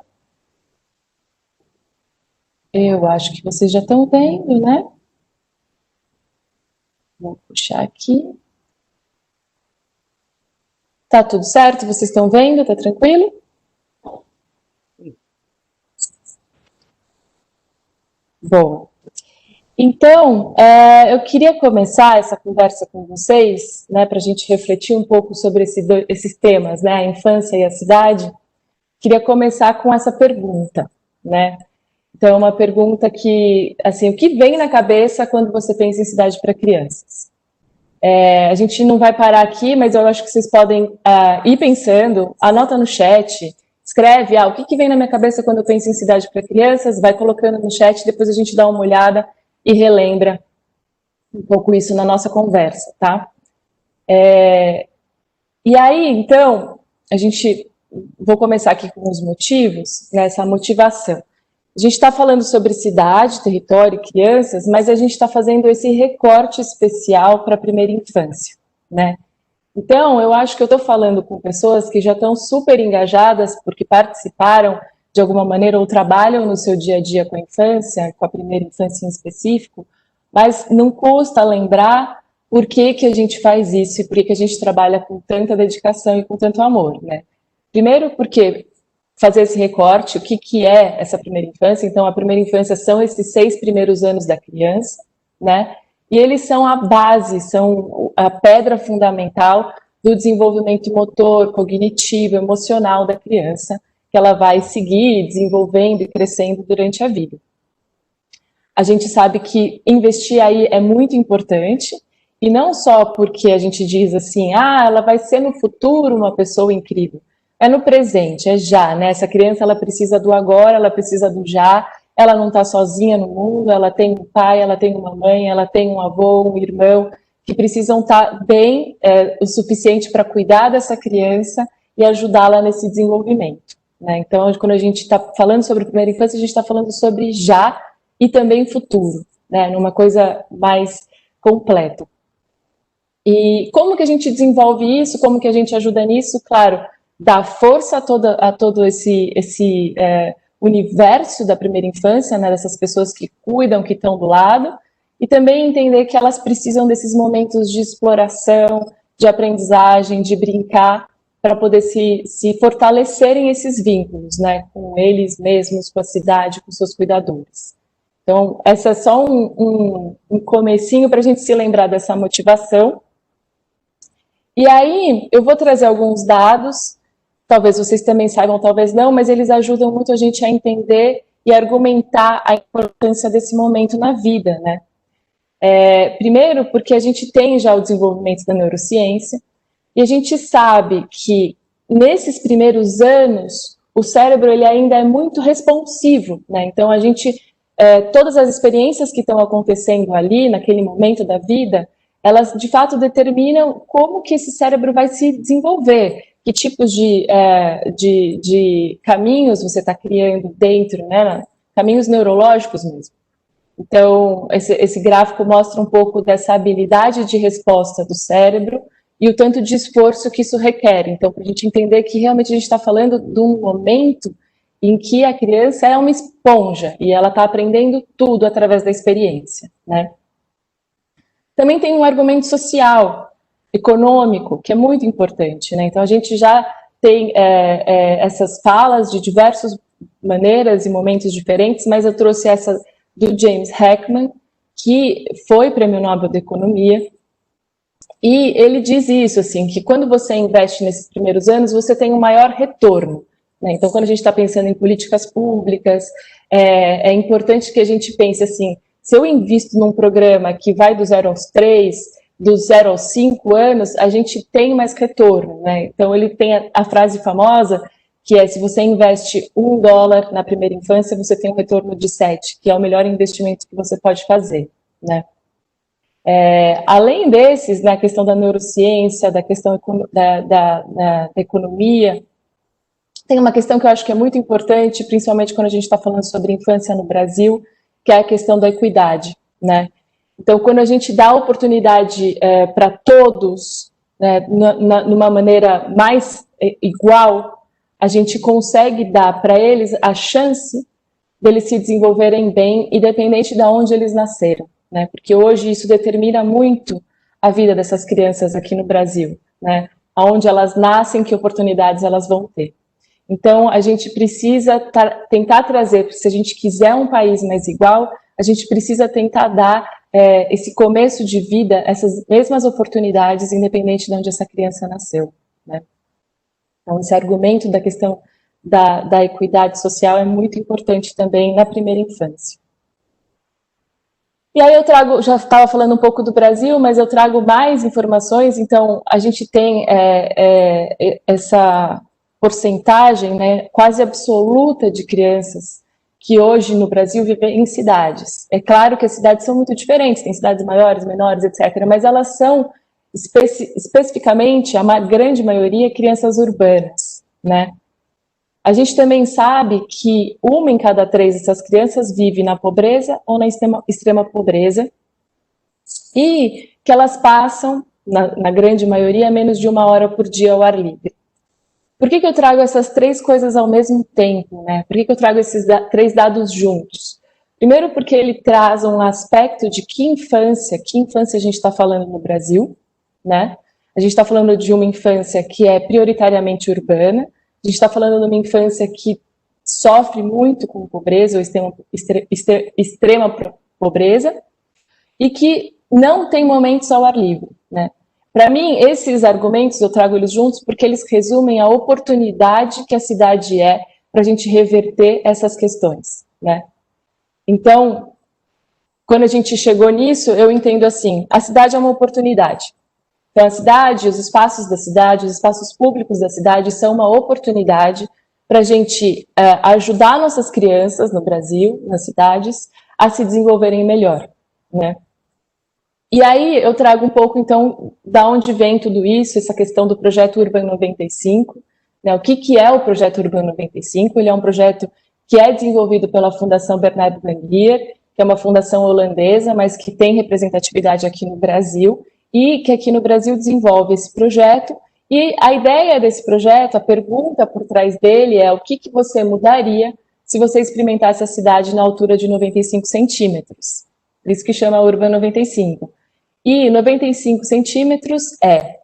Eu acho que vocês já estão vendo, né? Vou puxar aqui. Tá tudo certo? Vocês estão vendo? Tá tranquilo? Bom. Então, eu queria começar essa conversa com vocês, né, para a gente refletir um pouco sobre esses temas, né, a infância e a cidade. Queria começar com essa pergunta, né? Então, uma pergunta que, assim, o que vem na cabeça quando você pensa em cidade para crianças? A gente não vai parar aqui, mas eu acho que vocês podem ir pensando, anota no chat, escreve, o que vem na minha cabeça quando eu penso em cidade para crianças, vai colocando no chat, depois a gente dá uma olhada e relembra um pouco isso na nossa conversa, tá? E aí, então, vou começar aqui com os motivos, nessa motivação. A gente está falando sobre cidade, território e crianças, mas a gente está fazendo esse recorte especial para a primeira infância, né? Então, eu acho que eu estou falando com pessoas que já estão super engajadas porque participaram de alguma maneira ou trabalham no seu dia a dia com a infância, com a primeira infância em específico, mas não custa lembrar por que a gente faz isso e por que a gente trabalha com tanta dedicação e com tanto amor, né? Primeiro porque fazer esse recorte, o que é essa primeira infância? Então, a primeira infância são esses 6 primeiros anos da criança, né? E eles são a base, são a pedra fundamental do desenvolvimento motor, cognitivo, emocional da criança, que ela vai seguir desenvolvendo e crescendo durante a vida. A gente sabe que investir aí é muito importante, e não só porque a gente diz assim, ela vai ser no futuro uma pessoa incrível. É no presente, é já, né? Essa criança, ela precisa do agora, ela precisa do já, ela não está sozinha no mundo, ela tem um pai, ela tem uma mãe, ela tem um avô, um irmão, que precisam estar bem o suficiente para cuidar dessa criança e ajudá-la nesse desenvolvimento, né? Então, quando a gente está falando sobre primeira infância, a gente está falando sobre já e também futuro, né? Numa coisa mais completa. E como que a gente desenvolve isso? Como que a gente ajuda nisso? Claro, dá força a todo esse universo da primeira infância, né, dessas pessoas que cuidam, que estão do lado, e também entender que elas precisam desses momentos de exploração, de aprendizagem, de brincar, para poder se fortalecerem esses vínculos, né, com eles mesmos, com a cidade, com seus cuidadores. Então, essa é só um comecinho para a gente se lembrar dessa motivação. E aí, eu vou trazer alguns dados, talvez vocês também saibam, talvez não, mas eles ajudam muito a gente a entender e argumentar a importância desse momento na vida, né? Primeiro, porque a gente tem já o desenvolvimento da neurociência, e a gente sabe que nesses primeiros anos, o cérebro ele ainda é muito responsivo, né? Então, todas as experiências que estão acontecendo ali, naquele momento da vida, elas, de fato, determinam como que esse cérebro vai se desenvolver, que tipos de caminhos você está criando dentro, né? Caminhos neurológicos mesmo. Então, esse gráfico mostra um pouco dessa habilidade de resposta do cérebro e o tanto de esforço que isso requer. Então, para a gente entender que realmente a gente está falando de um momento em que a criança é uma esponja e ela está aprendendo tudo através da experiência, né? Também tem um argumento social, econômico, que é muito importante, né? Então, a gente já tem essas falas de diversas maneiras e momentos diferentes, mas eu trouxe essa do James Heckman, que foi Prêmio Nobel da Economia, e ele diz isso, assim, que quando você investe nesses primeiros anos, você tem um maior retorno, né? Então, quando a gente está pensando em políticas públicas, é importante que a gente pense assim, se eu invisto num programa que vai do 0 aos 3, do 0 aos 5 anos, a gente tem mais retorno, né? Então, ele tem a frase famosa, que é, se você investe $1 na primeira infância, você tem um retorno de 7, que é o melhor investimento que você pode fazer, né? Além desses, na questão da neurociência, da questão da economia, tem uma questão que eu acho que é muito importante, principalmente quando a gente está falando sobre infância no Brasil, que é a questão da equidade, né? Então, quando a gente dá oportunidade para todos, né, numa maneira mais igual, a gente consegue dar para eles a chance deles se desenvolverem bem, independente de onde eles nasceram, né? Porque hoje isso determina muito a vida dessas crianças aqui no Brasil, né? Aonde elas nascem, que oportunidades elas vão ter. Então, a gente precisa tentar trazer, se a gente quiser um país mais igual, a gente precisa tentar dar esse começo de vida, essas mesmas oportunidades, independente de onde essa criança nasceu, né? Então, esse argumento da questão da equidade social é muito importante também na primeira infância. E aí eu trago, já estava falando um pouco do Brasil, mas eu trago mais informações. Então, a gente tem essa porcentagem, né, quase absoluta de crianças que hoje no Brasil vivem em cidades. É claro que as cidades são muito diferentes, tem cidades maiores, menores, etc., mas elas são, especificamente, a grande maioria, crianças urbanas, né? A gente também sabe que 1 em cada 3 dessas crianças vive na pobreza ou na extrema pobreza, e que elas passam, na grande maioria, menos de 1 hora por dia ao ar livre. Por que eu trago essas 3 coisas ao mesmo tempo, né? Por que eu trago esses 3 dados juntos? Primeiro, porque ele traz um aspecto de que infância a gente está falando no Brasil, né? A gente está falando de uma infância que é prioritariamente urbana, a gente está falando de uma infância que sofre muito com pobreza, ou extrema pobreza, e que não tem momentos ao ar livre, né? Para mim, esses argumentos, eu trago eles juntos porque eles resumem a oportunidade que a cidade é para a gente reverter essas questões, né? Então, quando a gente chegou nisso, eu entendo assim, a cidade é uma oportunidade. Então, a cidade, os espaços da cidade, os espaços públicos da cidade são uma oportunidade para a gente ajudar nossas crianças no Brasil, nas cidades, a se desenvolverem melhor, né? E aí eu trago um pouco, então, da onde vem tudo isso, essa questão do Projeto Urbano 95, né? O que é o Projeto Urbano 95? Ele é um projeto que é desenvolvido pela Fundação Bernard Banguier, que é uma fundação holandesa, mas que tem representatividade aqui no Brasil, e que aqui no Brasil desenvolve esse projeto. E a ideia desse projeto, a pergunta por trás dele é o que você mudaria se você experimentasse a cidade na altura de 95 centímetros. Por isso que chama Urbano 95. E 95 centímetros é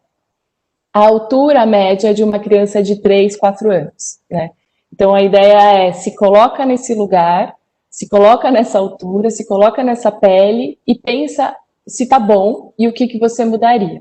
a altura média de uma criança de 3, 4 anos, né? Então, a ideia é, se coloca nesse lugar, se coloca nessa altura, se coloca nessa pele e pensa se tá bom e o que você mudaria.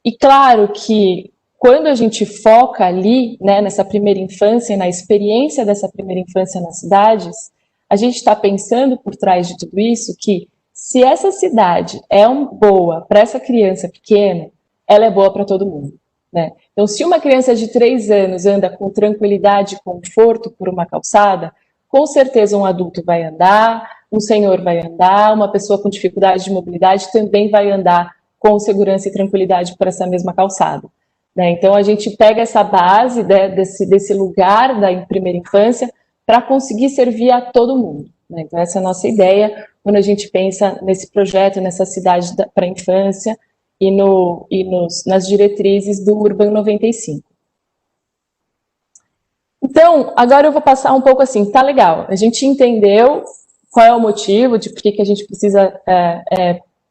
E claro que quando a gente foca ali, né, nessa primeira infância, na experiência dessa primeira infância nas cidades, a gente está pensando por trás de tudo isso que se essa cidade é boa para essa criança pequena, ela é boa para todo mundo, né? Então, se uma criança de 3 anos anda com tranquilidade e conforto por uma calçada, com certeza um adulto vai andar, um senhor vai andar, uma pessoa com dificuldade de mobilidade também vai andar com segurança e tranquilidade por essa mesma calçada, né? Então, a gente pega essa base, né, desse lugar da primeira infância para conseguir servir a todo mundo, né? Então, essa é a nossa ideia quando a gente pensa nesse projeto, nessa cidade para a infância e nas diretrizes do Urbano 95. Então, agora eu vou passar um pouco assim, tá legal, a gente entendeu qual é o motivo de por que a gente precisa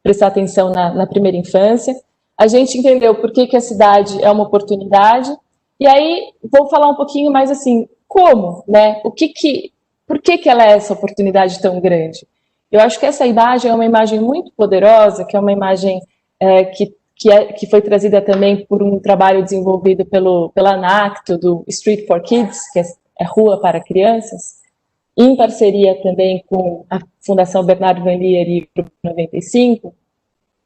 prestar atenção na primeira infância, a gente entendeu por que a cidade é uma oportunidade, e aí vou falar um pouquinho mais assim, como, né? Por que ela é essa oportunidade tão grande? Eu acho que essa imagem é uma imagem muito poderosa, que é uma imagem que foi trazida também por um trabalho desenvolvido pela ANACTO, do Street for Kids, que é Rua para Crianças, em parceria também com a Fundação Bernardo Van Lier e o Grupo 95,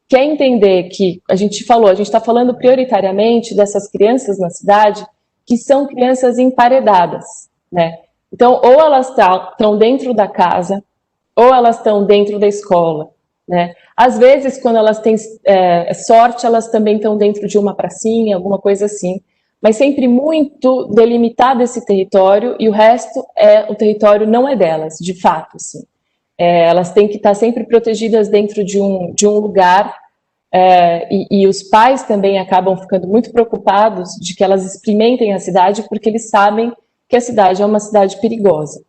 que é entender que, a gente está falando prioritariamente dessas crianças na cidade que são crianças emparedadas, né? Então, ou elas estão dentro da casa, ou elas estão dentro da escola, né? Às vezes, quando elas têm sorte, elas também estão dentro de uma pracinha, alguma coisa assim, mas sempre muito delimitado esse território, e o resto, o território não é delas, de fato, assim. Elas têm que estar sempre protegidas dentro de um lugar, e os pais também acabam ficando muito preocupados de que elas experimentem a cidade, porque eles sabem que a cidade é uma cidade perigosa.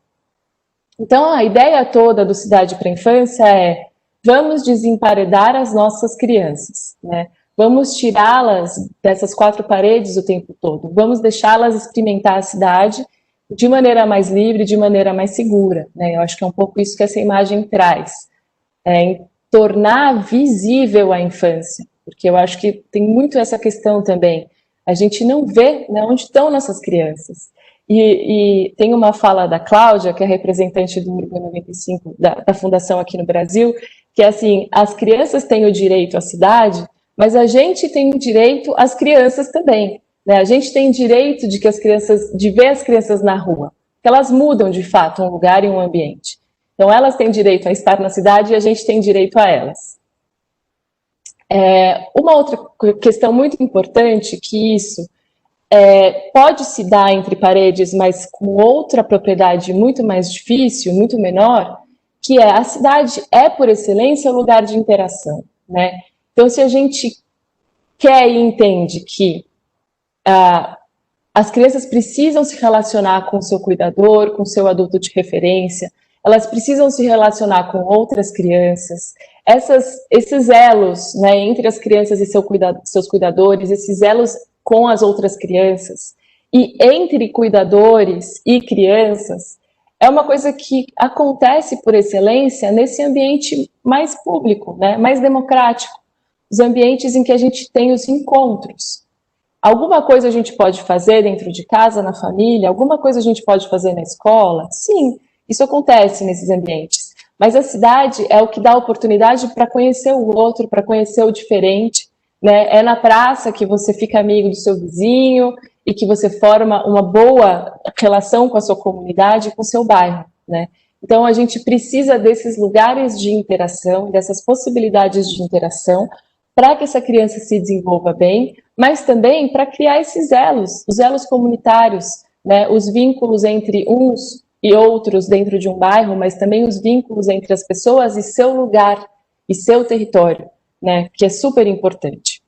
Então, a ideia toda do Cidade para a Infância é: vamos desemparedar as nossas crianças, né? Vamos tirá-las dessas quatro paredes o tempo todo, vamos deixá-las experimentar a cidade de maneira mais livre, de maneira mais segura, né? Eu acho que é um pouco isso que essa imagem traz, em tornar visível a infância, porque eu acho que tem muito essa questão também. A gente não vê, né, onde estão nossas crianças. E tem uma fala da Cláudia, que é representante do Urban 95, da Fundação aqui no Brasil, que é assim: as crianças têm o direito à cidade, mas a gente tem o direito às crianças também, né? A gente tem direito de ver as crianças na rua, que elas mudam de fato um lugar e um ambiente. Então elas têm direito a estar na cidade e a gente tem direito a elas. Uma outra questão muito importante, que isso pode se dar entre paredes, mas com outra propriedade muito mais difícil, muito menor, que a cidade é, por excelência, o lugar de interação, né? Então, se a gente quer e entende que as crianças precisam se relacionar com o seu cuidador, com o seu adulto de referência, elas precisam se relacionar com outras crianças, esses elos, né, entre as crianças e seus cuidadores, esses elos com as outras crianças, e entre cuidadores e crianças, é uma coisa que acontece por excelência nesse ambiente mais público, né, mais democrático, os ambientes em que a gente tem os encontros. Alguma coisa a gente pode fazer dentro de casa, na família, alguma coisa a gente pode fazer na escola? Sim, isso acontece nesses ambientes. Mas a cidade é o que dá oportunidade para conhecer o outro, para conhecer o diferente, né? É na praça que você fica amigo do seu vizinho e que você forma uma boa relação com a sua comunidade e com o seu bairro, né? Então, a gente precisa desses lugares de interação, dessas possibilidades de interação, para que essa criança se desenvolva bem, mas também para criar esses elos, os elos comunitários, né? Os vínculos entre uns e outros dentro de um bairro, mas também os vínculos entre as pessoas e seu lugar e seu território, né? Que é super importante.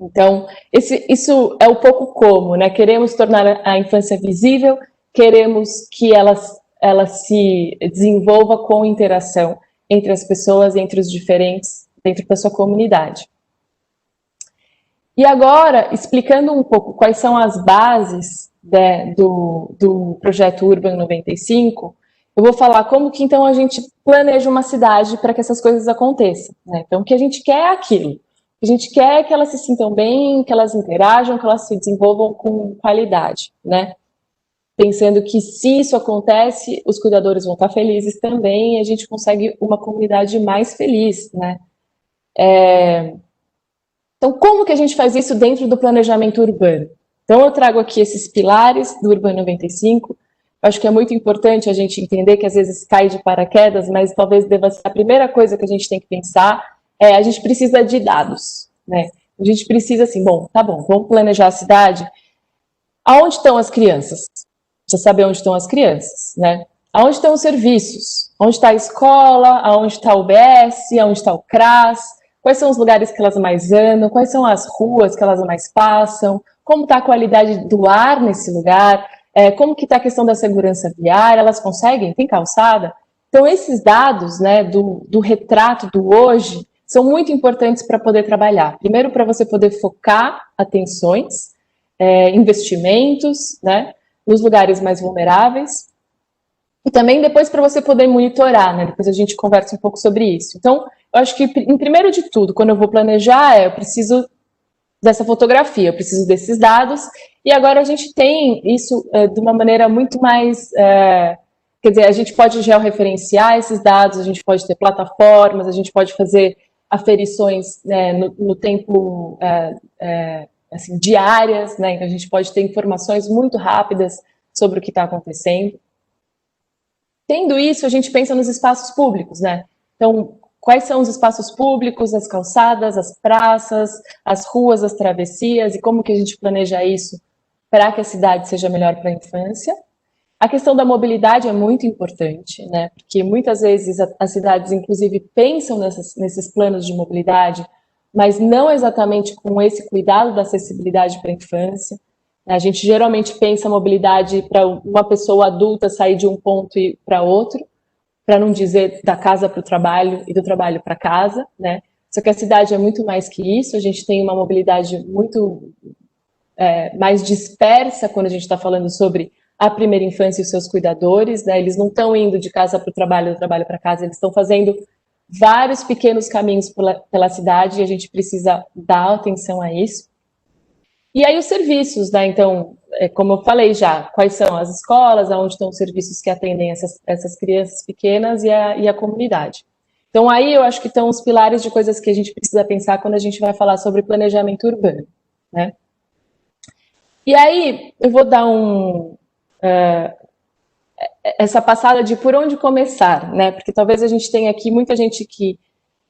Então, isso é um pouco como, né? Queremos tornar a infância visível, queremos que ela se desenvolva com interação entre as pessoas, entre os diferentes, dentro da sua comunidade. E agora, explicando um pouco quais são as bases, né, do projeto Urban 95, eu vou falar como que então a gente planeja uma cidade para que essas coisas aconteçam, né? Então, o que a gente quer é aquilo. A gente quer que elas se sintam bem, que elas interajam, que elas se desenvolvam com qualidade, né? Pensando que se isso acontece, os cuidadores vão estar felizes também e a gente consegue uma comunidade mais feliz, né? Então, como que a gente faz isso dentro do planejamento urbano? Então, eu trago aqui esses pilares do Urban 95. Eu acho que é muito importante a gente entender que às vezes cai de paraquedas, mas talvez deva ser a primeira coisa que a gente tem que pensar. A gente precisa de dados, né? A gente precisa assim, tá bom, vamos planejar a cidade. Aonde estão as crianças? Precisa saber onde estão as crianças, né? Aonde estão os serviços? Onde está a escola? Aonde está o UBS? Aonde está o CRAS? Quais são os lugares que elas mais andam? Quais são as ruas que elas mais passam? Como está a qualidade do ar nesse lugar? Como que está a questão da segurança viária? Elas conseguem? Tem calçada? Então, esses dados, né, do retrato do hoje são muito importantes para poder trabalhar. Primeiro, para você poder focar atenções, investimentos, né, nos lugares mais vulneráveis. E também depois para você poder monitorar, né? Depois a gente conversa um pouco sobre isso. Então, eu acho que, em primeiro de tudo, quando eu vou planejar, eu preciso dessa fotografia, eu preciso desses dados, e agora a gente tem isso de uma maneira muito mais quer dizer, a gente pode georreferenciar esses dados, a gente pode ter plataformas, a gente pode fazer aferições, né, no tempo assim, diárias, né, então a gente pode ter informações muito rápidas sobre o que está acontecendo. Tendo isso, a gente pensa nos espaços públicos, né? Então, quais são os espaços públicos, as calçadas, as praças, as ruas, as travessias, e como que a gente planeja isso para que a cidade seja melhor para a infância. A questão da mobilidade é muito importante, né? Porque muitas vezes as cidades, inclusive, pensam nesses planos de mobilidade, mas não exatamente com esse cuidado da acessibilidade para a infância. A gente geralmente pensa a mobilidade para uma pessoa adulta sair de um ponto e ir para outro, para não dizer da casa para o trabalho e do trabalho para casa, né? Só que a cidade é muito mais que isso, a gente tem uma mobilidade muito mais dispersa quando a gente está falando sobre a primeira infância e os seus cuidadores, né? Eles não estão indo de casa para o trabalho, do trabalho para casa, eles estão fazendo vários pequenos caminhos pela cidade e a gente precisa dar atenção a isso. E aí os serviços, né? Então, como eu falei já, quais são as escolas, onde estão os serviços que atendem essas crianças pequenas e a comunidade. Então aí eu acho que estão os pilares de coisas que a gente precisa pensar quando a gente vai falar sobre planejamento urbano, né? E aí eu vou dar essa passada de por onde começar, né? Porque talvez a gente tenha aqui muita gente que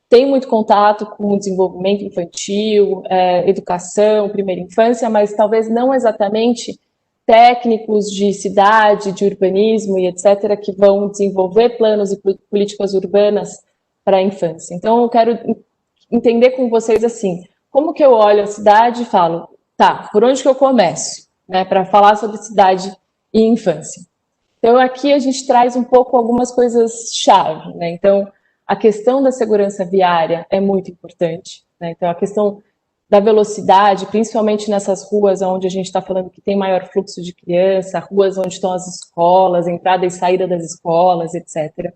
tem muito contato com o desenvolvimento infantil, educação, primeira infância, mas talvez não exatamente técnicos de cidade, de urbanismo e etc., que vão desenvolver planos e políticas urbanas para a infância. Então, eu quero entender com vocês assim, como que eu olho a cidade e falo, tá, por onde que eu começo, né, para falar sobre cidade e infância? Então, aqui a gente traz um pouco algumas coisas-chave, né? Então, a questão da segurança viária é muito importante, né? Então, a questão da velocidade, principalmente nessas ruas onde a gente está falando que tem maior fluxo de criança, ruas onde estão as escolas, entrada e saída das escolas, etc.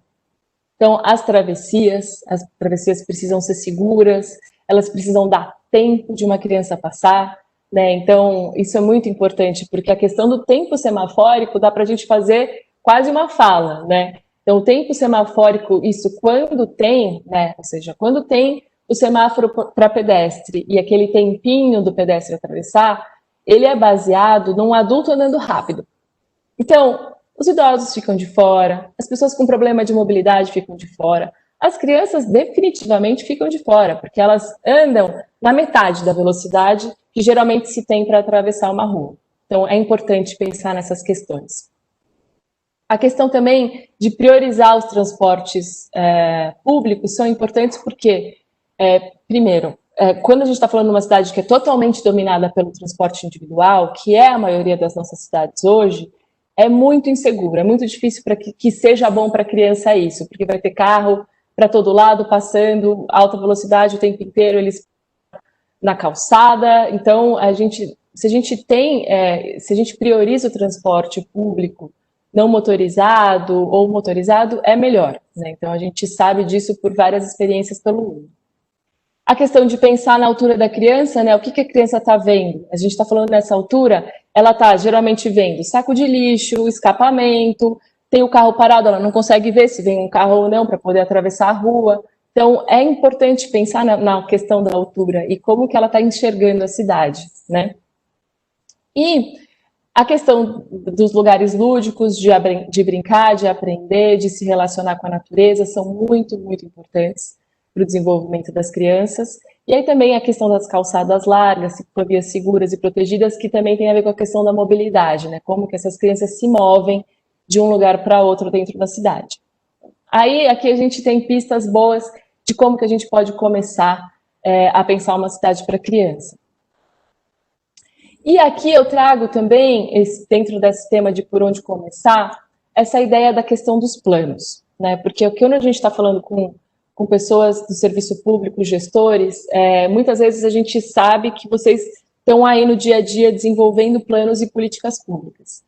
Então, as travessias precisam ser seguras, elas precisam dar tempo de uma criança passar, né? Então, isso é muito importante, porque a questão do tempo semafórico dá para a gente fazer quase uma fala, né? Então, o tempo semafórico, isso quando tem, né? Ou seja, quando tem o semáforo para pedestre e aquele tempinho do pedestre atravessar, ele é baseado num adulto andando rápido. Então, os idosos ficam de fora, as pessoas com problema de mobilidade ficam de fora, as crianças definitivamente ficam de fora, porque elas andam na metade da velocidade que geralmente se tem para atravessar uma rua. Então, é importante pensar nessas questões. A questão também de priorizar os transportes públicos são importantes porque, primeiro, quando a gente está falando de uma cidade que é totalmente dominada pelo transporte individual, que é a maioria das nossas cidades hoje, é muito inseguro, é muito difícil para que seja bom para a criança isso, porque vai ter carro para todo lado, passando alta velocidade o tempo inteiro, eles na calçada. Então, se a gente prioriza o transporte público não motorizado ou motorizado, é melhor, né? Então, a gente sabe disso por várias experiências pelo mundo. A questão de pensar na altura da criança, né? O que a criança está vendo? A gente está falando nessa altura, ela está geralmente vendo saco de lixo, escapamento, tem o carro parado, ela não consegue ver se vem um carro ou não para poder atravessar a rua. Então, é importante pensar na questão da altura e como que ela está enxergando a cidade, né? E a questão dos lugares lúdicos, de brincar, de aprender, de se relacionar com a natureza, são muito, muito importantes para o desenvolvimento das crianças. E aí também a questão das calçadas largas, ciclovias seguras e protegidas, que também tem a ver com a questão da mobilidade, né? Como que essas crianças se movem de um lugar para outro dentro da cidade. Aí, aqui a gente tem pistas boas de como que a gente pode começar a pensar uma cidade para criança. E aqui eu trago também, dentro desse tema de por onde começar, essa ideia da questão dos planos, né? Porque quando a gente está falando com pessoas do serviço público, gestores, muitas vezes a gente sabe que vocês estão aí no dia a dia desenvolvendo planos e políticas públicas.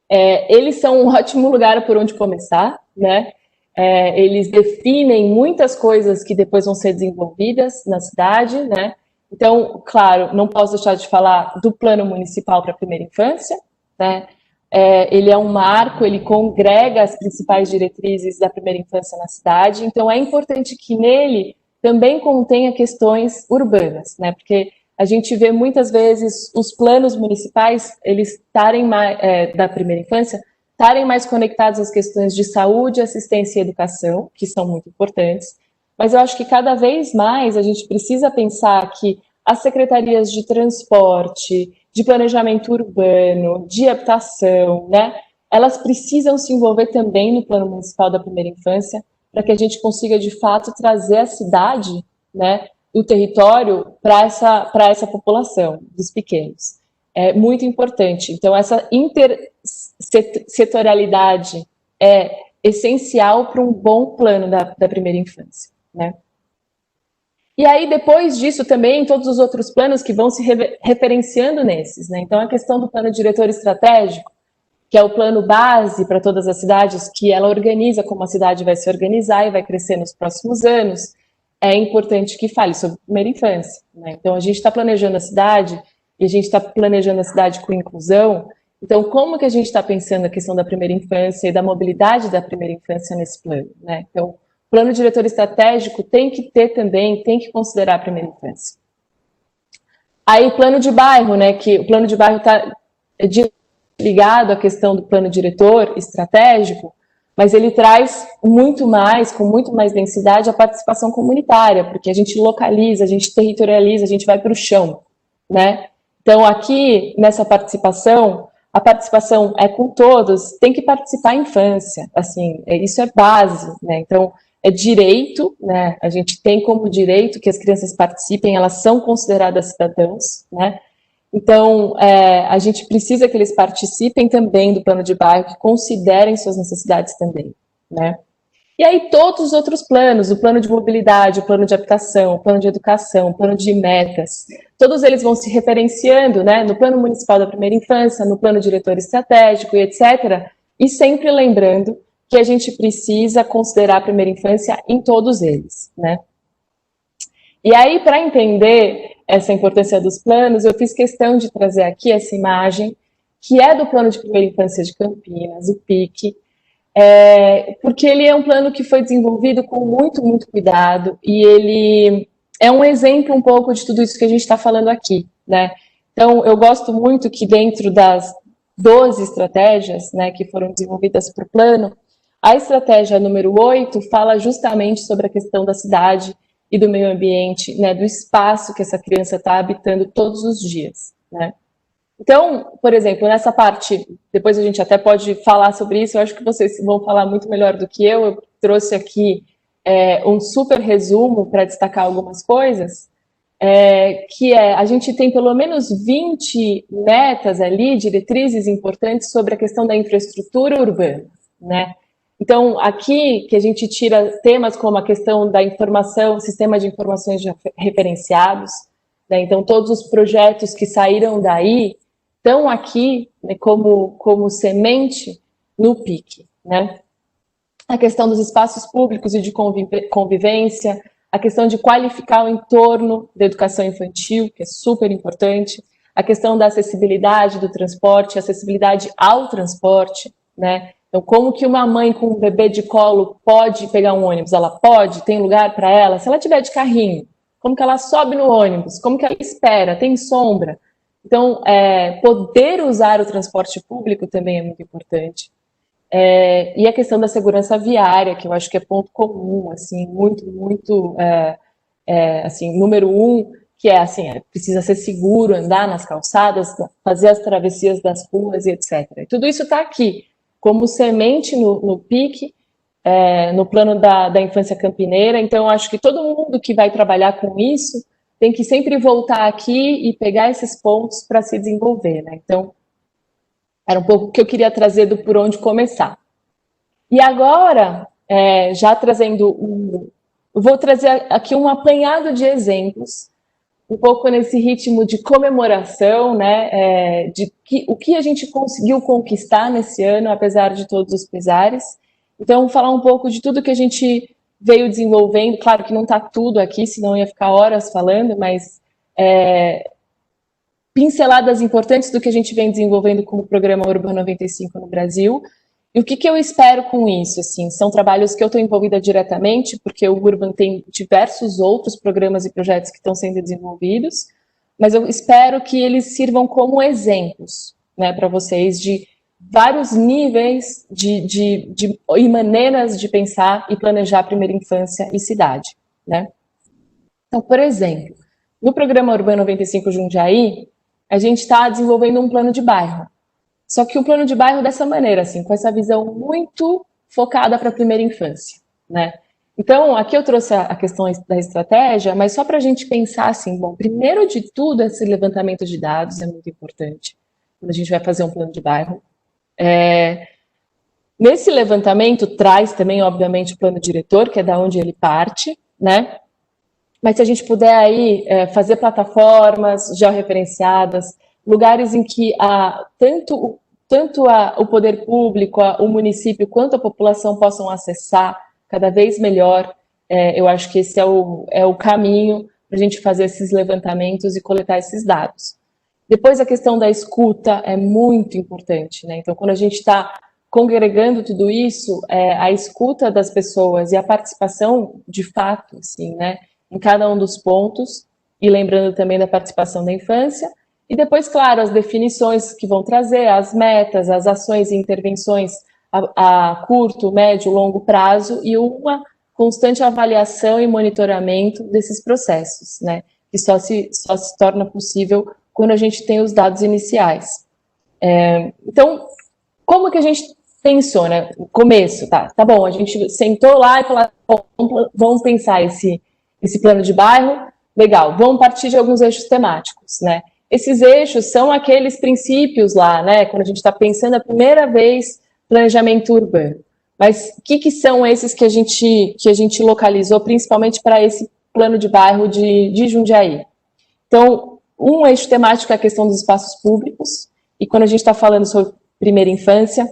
Eles são um ótimo lugar por onde começar, né? Eles definem muitas coisas que depois vão ser desenvolvidas na cidade, né? Então, claro, não posso deixar de falar do plano municipal para a primeira infância, né? ele é um marco, ele congrega as principais diretrizes da primeira infância na cidade, então é importante que nele também contenha questões urbanas, né? Porque a gente vê muitas vezes os planos municipais, eles estarem da primeira infância, estarem mais conectados às questões de saúde, assistência e educação, que são muito importantes, mas eu acho que cada vez mais a gente precisa pensar que as secretarias de transporte, de planejamento urbano, de habitação, né, elas precisam se envolver também no plano municipal da primeira infância, para que a gente consiga, de fato, trazer a cidade, né, o território para essa população dos pequenos. É muito importante. Então, essa intersetorialidade é essencial para um bom plano da primeira infância, né? E aí, depois disso, também, todos os outros planos que vão se referenciando nesses, né? Então, a questão do plano diretor estratégico, que é o plano base para todas as cidades, que ela organiza como a cidade vai se organizar e vai crescer nos próximos anos, é importante que fale sobre primeira infância, né? Então, a gente está planejando a cidade, e a gente está planejando a cidade com inclusão, então, como que a gente está pensando a questão da primeira infância e da mobilidade da primeira infância nesse plano, né? Então, o plano diretor estratégico tem que ter também, tem que considerar a primeira infância. Aí, plano de bairro, né? Que o plano de bairro está ligado à questão do plano diretor estratégico, mas ele traz muito mais, com muito mais densidade, a participação comunitária, porque a gente localiza, a gente territorializa, a gente vai para o chão, né? Então, aqui, nessa participação, a participação é com todos, tem que participar a infância, assim, isso é base, né? Então, é direito, né? A gente tem como direito que as crianças participem, elas são consideradas cidadãos, né? Então, a gente precisa que eles participem também do plano de bairro, que considerem suas necessidades também, né? E aí todos os outros planos, o plano de mobilidade, o plano de habitação, o plano de educação, o plano de metas, todos eles vão se referenciando, né, no plano municipal da primeira infância, no plano diretor estratégico e etc. E sempre lembrando que a gente precisa considerar a primeira infância em todos eles, né? E aí, para entender essa importância dos planos, eu fiz questão de trazer aqui essa imagem, que é do plano de primeira infância de Campinas, o PIC, porque ele é um plano que foi desenvolvido com muito, muito cuidado, e ele é um exemplo um pouco de tudo isso que a gente está falando aqui, né? Então, eu gosto muito que dentro das 12 estratégias, né, que foram desenvolvidas para o plano, a estratégia número 8 fala justamente sobre a questão da cidade e do meio ambiente, né, do espaço que essa criança está habitando todos os dias, né? Então, por exemplo, nessa parte, depois a gente até pode falar sobre isso, eu acho que vocês vão falar muito melhor do que eu trouxe aqui um super resumo para destacar algumas coisas, que a gente tem pelo menos 20 metas ali, diretrizes importantes sobre a questão da infraestrutura urbana, né? Então, aqui que a gente tira temas como a questão da informação, sistema de informações referenciados, né? Então, todos os projetos que saíram daí estão aqui, né, como semente no PIC, né? A questão dos espaços públicos e de convivência, a questão de qualificar o entorno da educação infantil, que é super importante, a questão da acessibilidade do transporte, acessibilidade ao transporte, né? Então, como que uma mãe com um bebê de colo pode pegar um ônibus? Ela pode? Tem lugar para ela? Se ela tiver de carrinho, como que ela sobe no ônibus? Como que ela espera? Tem sombra? Então, poder usar o transporte público também é muito importante. E a questão da segurança viária, que eu acho que é ponto comum, assim, muito, assim, número 1, que é assim, precisa ser seguro andar nas calçadas, fazer as travessias das ruas e etc. E tudo isso está aqui, como semente no PIC, no plano da infância campineira. Então, eu acho que todo mundo que vai trabalhar com isso tem que sempre voltar aqui e pegar esses pontos para se desenvolver, né? Então, era um pouco o que eu queria trazer do por onde começar. E agora, já trazendo vou trazer aqui um apanhado de exemplos, um pouco nesse ritmo de comemoração, né, o que a gente conseguiu conquistar nesse ano, apesar de todos os pesares. Então, falar um pouco de tudo que a gente veio desenvolvendo. Claro que não está tudo aqui, senão ia ficar horas falando, mas pinceladas importantes do que a gente vem desenvolvendo como Programa Urban 95 no Brasil. E o que eu espero com isso? Assim, são trabalhos que eu estou envolvida diretamente, porque o Urban tem diversos outros programas e projetos que estão sendo desenvolvidos, mas eu espero que eles sirvam como exemplos, né, para vocês de vários níveis e maneiras de pensar e planejar a primeira infância e cidade, né? Então, por exemplo, no Programa Urban 95 Jundiaí, a gente está desenvolvendo um plano de bairro. Só que um plano de bairro dessa maneira, assim, com essa visão muito focada para a primeira infância, né? Então, aqui eu trouxe a questão da estratégia, mas só para a gente pensar assim, bom, primeiro de tudo, esse levantamento de dados é muito importante, quando a gente vai fazer um plano de bairro. Nesse levantamento, traz também, obviamente, o plano diretor, que é da onde ele parte, né? Mas se a gente puder aí fazer plataformas georreferenciadas, lugares em que tanto o poder público, o município, quanto a população possam acessar cada vez melhor, eu acho que esse é o caminho para a gente fazer esses levantamentos e coletar esses dados. Depois, a questão da escuta é muito importante, né? Então, quando a gente está congregando tudo isso, a escuta das pessoas e a participação, de fato, assim, né, em cada um dos pontos, e lembrando também da participação da infância, e depois, claro, as definições que vão trazer, as metas, as ações e intervenções a curto, médio, longo prazo, e uma constante avaliação e monitoramento desses processos, né, que só se torna possível quando a gente tem os dados iniciais. Então, como que a gente pensou, né? No começo, tá bom, a gente sentou lá e falou, vamos pensar esse plano de bairro, legal, vamos partir de alguns eixos temáticos, né? Esses eixos são aqueles princípios lá, né? Quando a gente está pensando a primeira vez planejamento urbano. Mas o que são esses que a gente localizou, principalmente para esse plano de bairro de Jundiaí? Então, um eixo temático é a questão dos espaços públicos, e quando a gente está falando sobre primeira infância,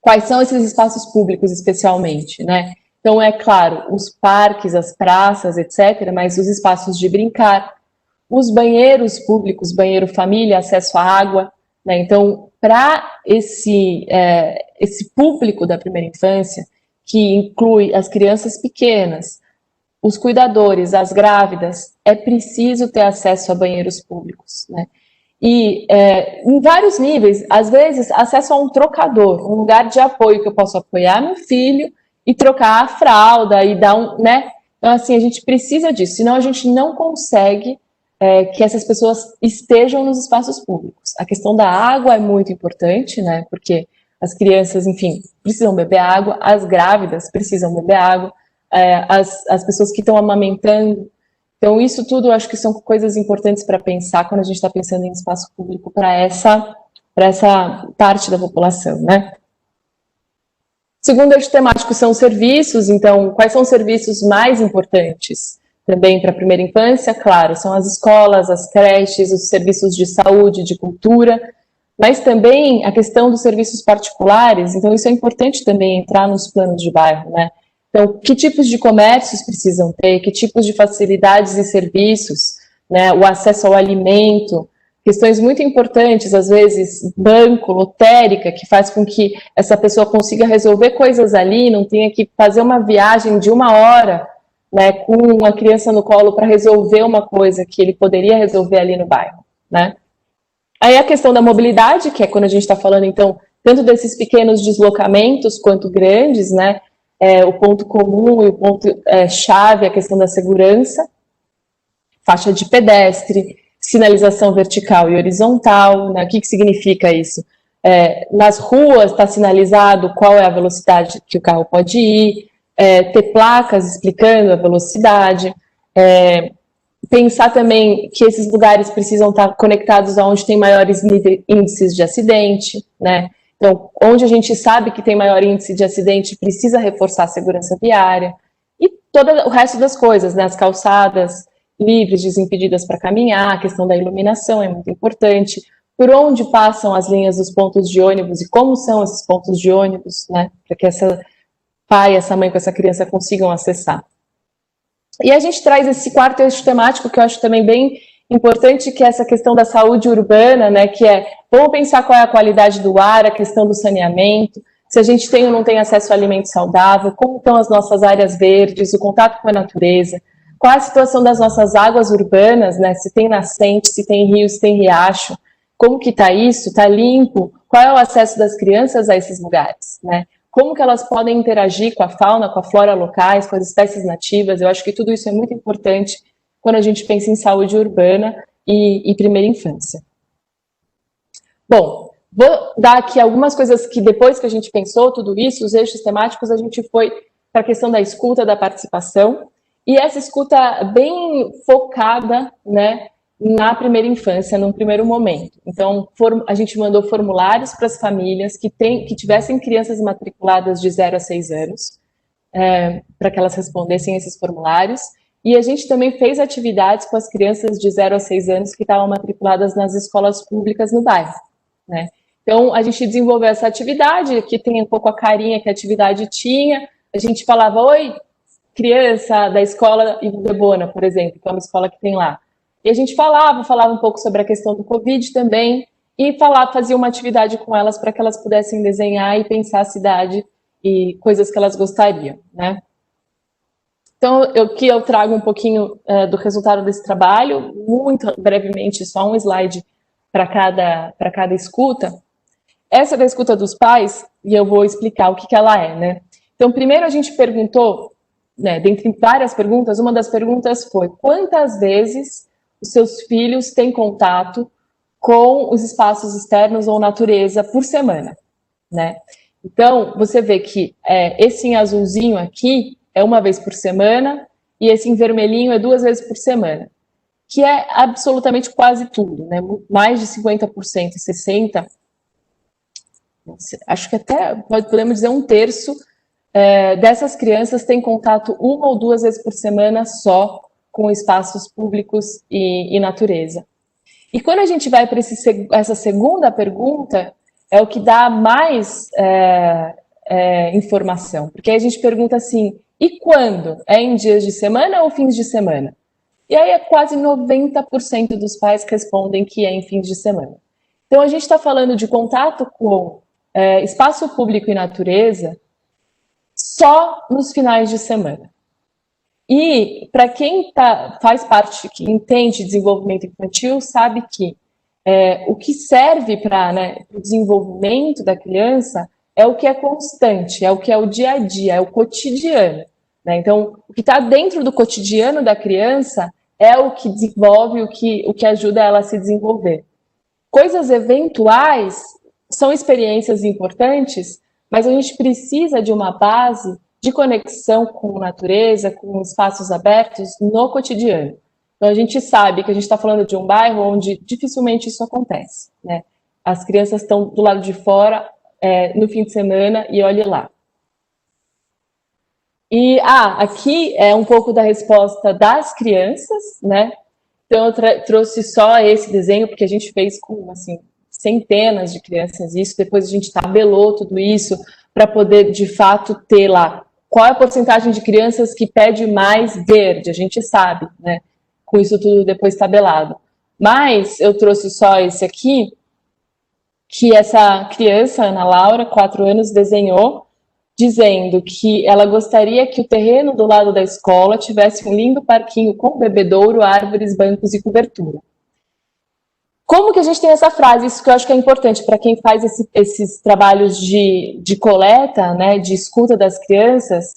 quais são esses espaços públicos especialmente, né? Então, é claro, os parques, as praças, etc., mas os espaços de brincar, os banheiros públicos, banheiro família, acesso à água, né? Então, para esse público da primeira infância, que inclui as crianças pequenas, os cuidadores, as grávidas, é preciso ter acesso a banheiros públicos, né? E em vários níveis, às vezes, acesso a um trocador, um lugar de apoio que eu posso apoiar meu filho e trocar a fralda e dar né? Então, assim, a gente precisa disso, senão a gente não consegue que essas pessoas estejam nos espaços públicos. A questão da água é muito importante, né? Porque as crianças, enfim, precisam beber água, as grávidas precisam beber água, as pessoas que estão amamentando. Então, isso tudo eu acho que são coisas importantes para pensar quando a gente está pensando em espaço público para essa parte da população, né? Segundo eixo temático são os serviços. Então, quais são os serviços mais importantes também para a primeira infância? Claro, são as escolas, as creches, os serviços de saúde, de cultura, mas também a questão dos serviços particulares. Então, isso é importante também entrar nos planos de bairro, né? Então, que tipos de comércios precisam ter, que tipos de facilidades e serviços, né? O acesso ao alimento, questões muito importantes, às vezes, banco, lotérica, que faz com que essa pessoa consiga resolver coisas ali, não tenha que fazer uma viagem de 1 hora, né, com uma criança no colo para resolver uma coisa que ele poderia resolver ali no bairro, né? Aí a questão da mobilidade, que é quando a gente está falando, então, tanto desses pequenos deslocamentos quanto grandes, né? O ponto comum e o ponto chave, a questão da segurança, faixa de pedestre, sinalização vertical e horizontal, né? O que significa isso? Nas ruas está sinalizado qual é a velocidade que o carro pode ir, ter placas explicando a velocidade, pensar também que esses lugares precisam estar conectados aonde tem maiores índices de acidente, né? Então, onde a gente sabe que tem maior índice de acidente, precisa reforçar a segurança viária, e todo o resto das coisas, né? As calçadas livres, desimpedidas para caminhar, a questão da iluminação é muito importante, por onde passam as linhas dos pontos de ônibus e como são esses pontos de ônibus, né? Para que essa pai, essa mãe com essa criança consigam acessar. E a gente traz esse quarto eixo temático que eu acho também bem importante que essa questão da saúde urbana, né, que vamos pensar qual é a qualidade do ar, a questão do saneamento, se a gente tem ou não tem acesso a alimento saudável, como estão as nossas áreas verdes, o contato com a natureza, qual é a situação das nossas águas urbanas, né, se tem nascente, se tem rio, se tem riacho, como que está isso, está limpo, qual é o acesso das crianças a esses lugares, né? Como que elas podem interagir com a fauna, com a flora locais, com as espécies nativas. Eu acho que tudo isso é muito importante quando a gente pensa em saúde urbana e primeira infância. Bom, vou dar aqui algumas coisas que depois que a gente pensou tudo isso, os eixos temáticos, a gente foi para a questão da escuta, da participação, e essa escuta bem focada, né, na primeira infância, num primeiro momento. Então, a gente mandou formulários para as famílias que tivessem crianças matriculadas de 0 a 6 anos, para que elas respondessem esses formulários, e a gente também fez atividades com as crianças de 0 a 6 anos que estavam matriculadas nas escolas públicas no bairro, né? Então, a gente desenvolveu essa atividade, aqui tem um pouco a carinha que a atividade tinha, a gente falava, oi, criança da escola Ivo Debona, por exemplo, que é uma escola que tem lá. E a gente falava um pouco sobre a questão do Covid também, e fazia uma atividade com elas para que elas pudessem desenhar e pensar a cidade e coisas que elas gostariam, né? Então, eu trago um pouquinho do resultado desse trabalho, muito brevemente, só um slide para cada escuta. Essa é da escuta dos pais, e eu vou explicar o que ela é, né? Então, primeiro a gente perguntou, né, dentre várias perguntas, uma das perguntas foi: quantas vezes os seus filhos têm contato com os espaços externos ou natureza por semana, né? Então, você vê que esse em azulzinho aqui é uma vez por semana, e esse em vermelhinho é 2 vezes por semana, que é absolutamente quase tudo, né? Mais de 50%, 60%, acho que até podemos dizer 1/3 dessas crianças têm contato 1 ou 2 vezes por semana só com espaços públicos e natureza. E quando a gente vai para essa segunda pergunta, é o que dá mais informação, porque aí a gente pergunta assim, e quando? É em dias de semana ou fins de semana? E aí quase 90% dos pais respondem que é em fins de semana. Então a gente está falando de contato com espaço público e natureza só nos finais de semana. E para quem faz parte, que entende desenvolvimento infantil, sabe que o que serve para, né, o desenvolvimento da criança é o que é constante, é o que é o dia a dia, é o cotidiano, né? Então, o que está dentro do cotidiano da criança é o que desenvolve, o que ajuda ela a se desenvolver. Coisas eventuais são experiências importantes, mas a gente precisa de uma base de conexão com a natureza, com espaços abertos no cotidiano. Então, a gente sabe que a gente está falando de um bairro onde dificilmente isso acontece, né? As crianças estão do lado de fora no fim de semana e olhe lá. E aqui é um pouco da resposta das crianças, né? Então, eu trouxe só esse desenho, porque a gente fez com, assim, centenas de crianças isso, depois a gente tabelou tudo isso para poder, de fato, ter lá qual é a porcentagem de crianças que pede mais verde, a gente sabe, né? Com isso tudo depois tabelado. Mas eu trouxe só esse aqui, que essa criança, Ana Laura, 4 anos, desenhou, dizendo que ela gostaria que o terreno do lado da escola tivesse um lindo parquinho com bebedouro, árvores, bancos e cobertura. Como que a gente tem essa frase? Isso que eu acho que é importante para quem faz esses trabalhos de coleta, né, de escuta das crianças.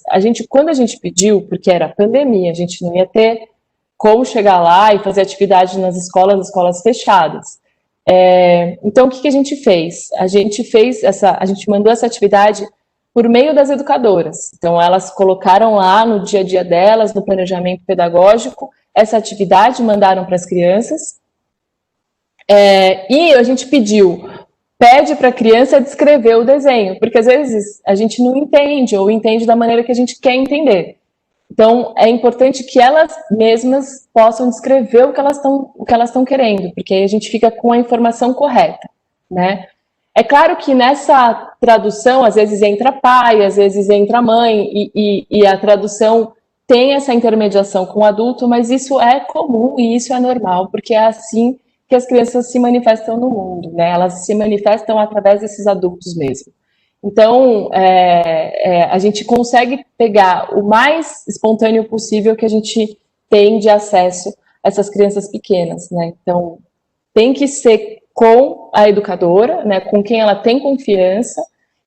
Quando a gente pediu, porque era pandemia, a gente não ia ter como chegar lá e fazer atividade nas escolas fechadas. Então, o que a gente fez? A gente mandou essa atividade por meio das educadoras. Então, elas colocaram lá no dia a dia delas, no planejamento pedagógico, essa atividade, mandaram para as crianças. E a gente pede para a criança descrever o desenho, porque às vezes a gente não entende, ou entende da maneira que a gente quer entender. Então, é importante que elas mesmas possam descrever o que elas estão querendo, porque aí a gente fica com a informação correta, né? É claro que nessa tradução, às vezes entra pai, às vezes entra mãe, e a tradução tem essa intermediação com o adulto, mas isso é comum e isso é normal, porque é assim que as crianças se manifestam no mundo, né? Elas se manifestam através desses adultos mesmo. Então, a gente consegue pegar o mais espontâneo possível que a gente tem de acesso a essas crianças pequenas, né? Então, tem que ser com a educadora, né, com quem ela tem confiança,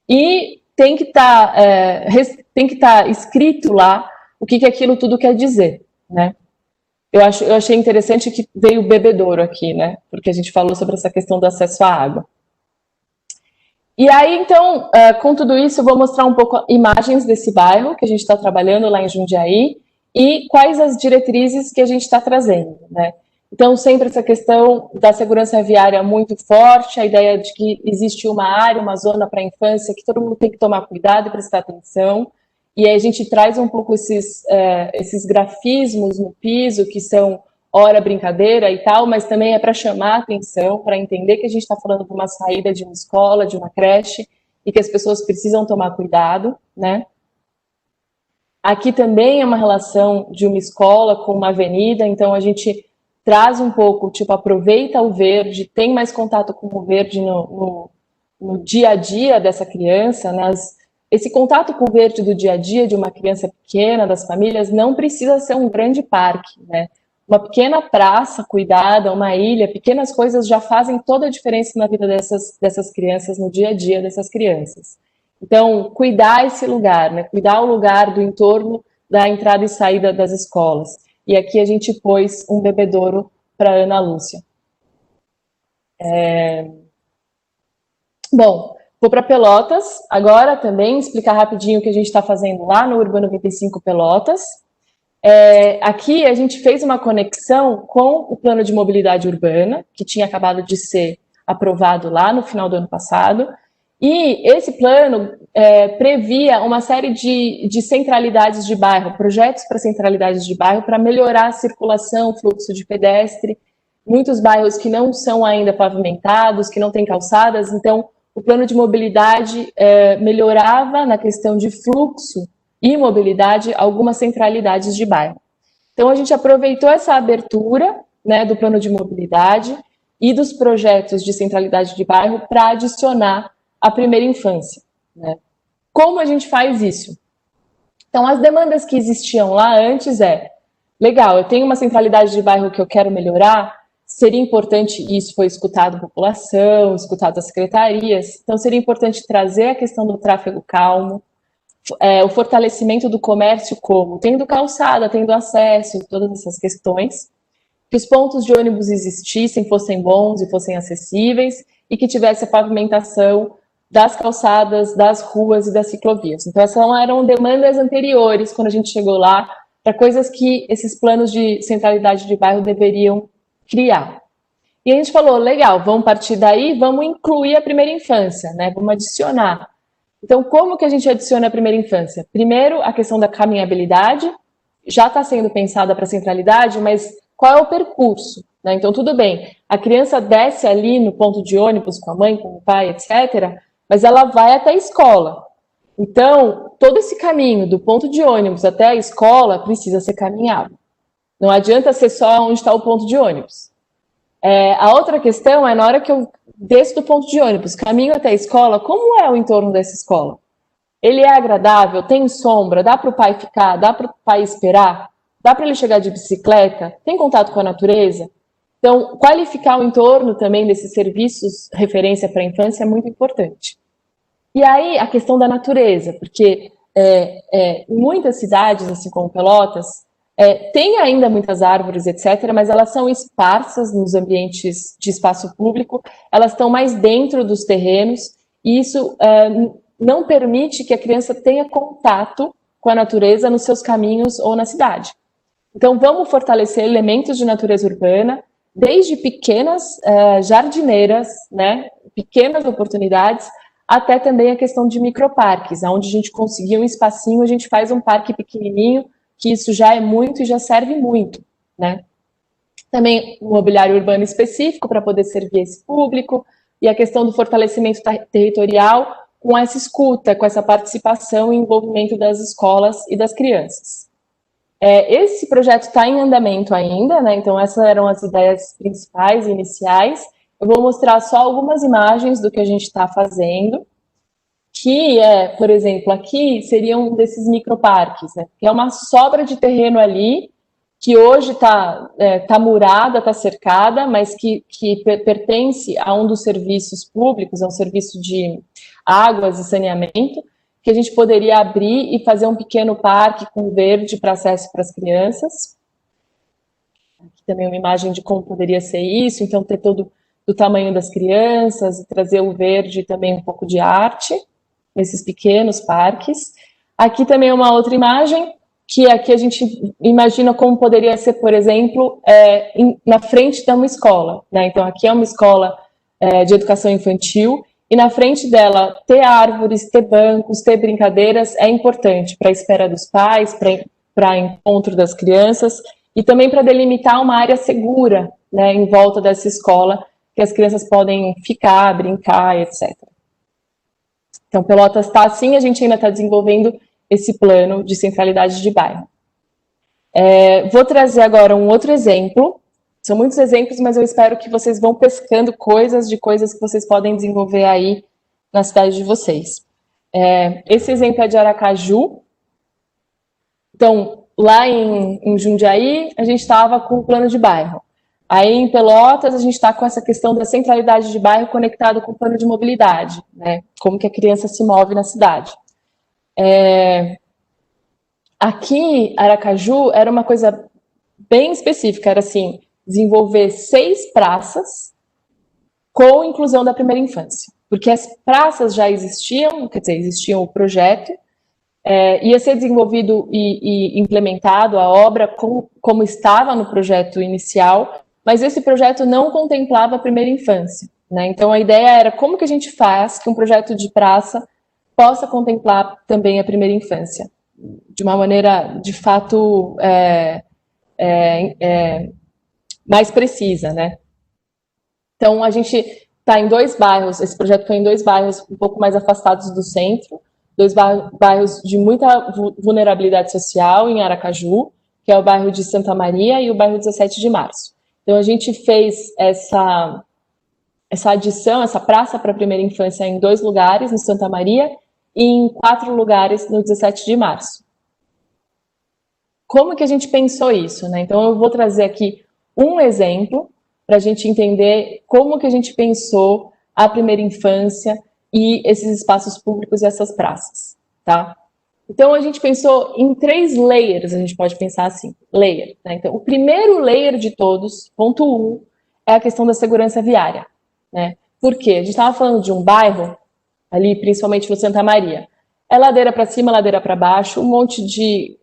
e tem que estar escrito lá o que aquilo tudo quer dizer, né? Eu achei interessante que veio o bebedouro aqui, né? Porque a gente falou sobre essa questão do acesso à água. E aí, então, com tudo isso, eu vou mostrar um pouco imagens desse bairro que a gente está trabalhando lá em Jundiaí e quais as diretrizes que a gente está trazendo, né? Então, sempre essa questão da segurança viária muito forte, a ideia de que existe uma área, uma zona para a infância que todo mundo tem que tomar cuidado e prestar atenção. E aí a gente traz um pouco esses grafismos no piso, que são hora brincadeira e tal, mas também é para chamar a atenção, para entender que a gente está falando de uma saída de uma escola, de uma creche, e que as pessoas precisam tomar cuidado, né? Aqui também é uma relação de uma escola com uma avenida, então a gente traz um pouco, tipo, aproveita o verde, tem mais contato com o verde no dia a dia dessa criança, né? Esse contato com o verde do dia a dia de uma criança pequena, das famílias, não precisa ser um grande parque, né? Uma pequena praça cuidada, uma ilha, pequenas coisas já fazem toda a diferença na vida dessas crianças, no dia a dia dessas crianças. Então, cuidar esse lugar, né? Cuidar o lugar do entorno da entrada e saída das escolas. E aqui a gente pôs um bebedouro para Ana Lúcia. Bom, vou para Pelotas agora também, explicar rapidinho o que a gente está fazendo lá no Urbano 25 Pelotas. Aqui a gente fez uma conexão com o plano de mobilidade urbana, que tinha acabado de ser aprovado lá no final do ano passado, e esse plano previa uma série de centralidades de bairro, projetos para centralidades de bairro, para melhorar a circulação, o fluxo de pedestre, muitos bairros que não são ainda pavimentados, que não têm calçadas, então o plano de mobilidade melhorava na questão de fluxo e mobilidade algumas centralidades de bairro. Então, a gente aproveitou essa abertura, né, do plano de mobilidade e dos projetos de centralidade de bairro para adicionar a primeira infância, né? Como a gente faz isso? Então, as demandas que existiam lá antes legal, eu tenho uma centralidade de bairro que eu quero melhorar, seria importante, e isso foi escutado a população, escutado as secretarias, então seria importante trazer a questão do tráfego calmo, o fortalecimento do comércio como tendo calçada, tendo acesso, todas essas questões, que os pontos de ônibus existissem, fossem bons e fossem acessíveis, e que tivesse a pavimentação das calçadas, das ruas e das ciclovias. Então, essas eram demandas anteriores, quando a gente chegou lá, para coisas que esses planos de centralidade de bairro deveriam criar. E a gente falou, legal, vamos partir daí, vamos incluir a primeira infância, né? Vamos adicionar. Então, como que a gente adiciona a primeira infância? Primeiro, a questão da caminhabilidade, já está sendo pensada para a centralidade, mas qual é o percurso? Né? Então, tudo bem, a criança desce ali no ponto de ônibus com a mãe, com o pai, etc., mas ela vai até a escola. Então, todo esse caminho do ponto de ônibus até a escola precisa ser caminhado. Não adianta ser só onde está o ponto de ônibus. A outra questão é na hora que eu desço do ponto de ônibus, caminho até a escola, como é o entorno dessa escola? Ele é agradável, tem sombra, dá para o pai ficar, dá para o pai esperar, dá para ele chegar de bicicleta, tem contato com a natureza? Então, qualificar o entorno também desses serviços referência para a infância é muito importante. E aí, a questão da natureza, porque em muitas cidades, assim como Pelotas, tem ainda muitas árvores, etc., mas elas são esparsas nos ambientes de espaço público, elas estão mais dentro dos terrenos, e isso não permite que a criança tenha contato com a natureza nos seus caminhos ou na cidade. Então, vamos fortalecer elementos de natureza urbana, desde pequenas jardineiras, né, pequenas oportunidades, até também a questão de microparques, onde a gente conseguiu um espacinho, a gente faz um parque pequenininho, que isso já é muito e já serve muito, né? Também um mobiliário urbano específico para poder servir esse público, e a questão do fortalecimento territorial com essa escuta, com essa participação e envolvimento das escolas e das crianças. Esse projeto está em andamento ainda, né? Então essas eram as ideias principais e iniciais. Eu vou mostrar só algumas imagens do que a gente está fazendo, que por exemplo, aqui seria um desses microparques, né? Que é uma sobra de terreno ali, que hoje está murada, está cercada, mas que pertence a um dos serviços públicos, a um serviço de águas e saneamento, que a gente poderia abrir e fazer um pequeno parque com verde para acesso para as crianças. Aqui também uma imagem de como poderia ser isso, então ter todo do tamanho das crianças, trazer o verde e também um pouco de arte nesses pequenos parques. Aqui também uma outra imagem, que aqui a gente imagina como poderia ser, por exemplo, na frente de uma escola, né? Então aqui é uma escola de educação infantil, e na frente dela ter árvores, ter bancos, ter brincadeiras é importante para a espera dos pais, para encontro das crianças, e também para delimitar uma área segura, né, em volta dessa escola, que as crianças podem ficar, brincar, etc. Então, Pelotas está assim, a gente ainda está desenvolvendo esse plano de centralidade de bairro. Vou trazer agora um outro exemplo. São muitos exemplos, mas eu espero que vocês vão pescando coisas que vocês podem desenvolver aí na cidade de vocês. Esse exemplo é de Aracaju. Então, lá em Jundiaí, a gente estava com o plano de bairro. Aí, em Pelotas, a gente está com essa questão da centralidade de bairro conectado com o plano de mobilidade, né? Como que a criança se move na cidade. Aqui, Aracaju, era uma coisa bem específica, era assim, desenvolver 6 praças com inclusão da primeira infância. Porque as praças já existiam, quer dizer, existia o projeto, ia ser desenvolvido e implementado a obra como estava no projeto inicial, mas esse projeto não contemplava a primeira infância, né? Então a ideia era como que a gente faz que um projeto de praça possa contemplar também a primeira infância, de uma maneira, de fato, mais precisa, né? Então a gente está em 2 bairros, esse projeto foi em 2 bairros um pouco mais afastados do centro, 2 bairros de muita vulnerabilidade social em Aracaju, que é o bairro de Santa Maria e o bairro 17 de Março. Então a gente fez essa adição, essa praça para a primeira infância em 2 lugares, no Santa Maria, e em 4 lugares no 17 de Março. Como que a gente pensou isso, né? Então eu vou trazer aqui um exemplo para a gente entender como que a gente pensou a primeira infância e esses espaços públicos e essas praças, tá? Então, a gente pensou em 3 layers, a gente pode pensar assim, layer, né? Então, o primeiro layer de todos, ponto 1, é a questão da segurança viária, né? Por quê? A gente estava falando de um bairro, ali, principalmente no Santa Maria, ladeira para cima, ladeira para baixo, um monte de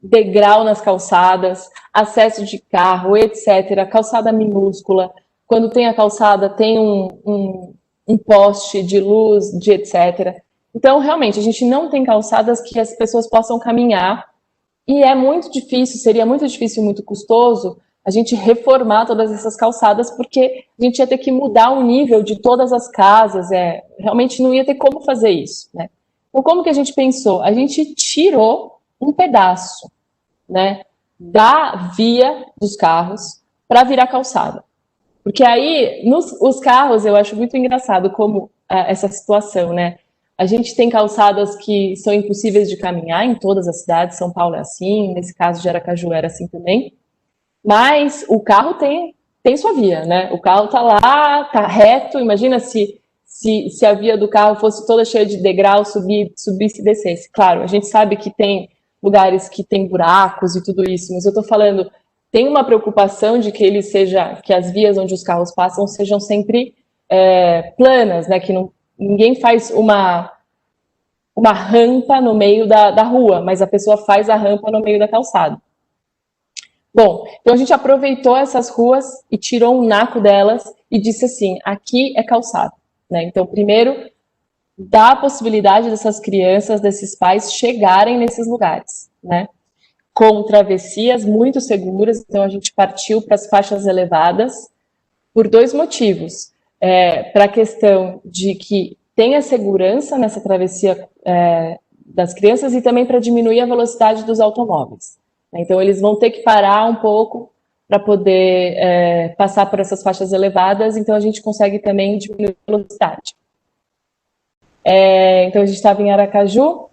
degrau nas calçadas, acesso de carro, etc., calçada minúscula, quando tem a calçada, tem um poste de luz, de etc. Então, realmente, a gente não tem calçadas que as pessoas possam caminhar, e é muito difícil, seria muito difícil e muito custoso a gente reformar todas essas calçadas, porque a gente ia ter que mudar o nível de todas as casas, realmente não ia ter como fazer isso, né? Então, como que a gente pensou? A gente tirou um pedaço, né, da via dos carros para virar calçada. Porque aí, os carros, eu acho muito engraçado como essa situação, né? A gente tem calçadas que são impossíveis de caminhar em todas as cidades, São Paulo é assim, nesse caso de Aracaju era assim também, mas o carro tem sua via, né? O carro tá lá, tá reto, imagina se a via do carro fosse toda cheia de degrau, subisse e descesse. Claro, a gente sabe que tem lugares que tem buracos e tudo isso, mas eu tô falando, tem uma preocupação de que que as vias onde os carros passam sejam sempre planas, né? Que ninguém faz uma rampa no meio da rua, mas a pessoa faz a rampa no meio da calçada. Bom, então a gente aproveitou essas ruas e tirou um naco delas e disse assim, aqui é calçada, né? Então, primeiro, dá a possibilidade dessas crianças, desses pais chegarem nesses lugares, né? Com travessias muito seguras, então a gente partiu para as faixas elevadas por 2 motivos. Para a questão de que tenha segurança nessa travessia das crianças e também para diminuir a velocidade dos automóveis. Então, eles vão ter que parar um pouco para poder passar por essas faixas elevadas, então a gente consegue também diminuir a velocidade. Então, a gente estava em Aracaju,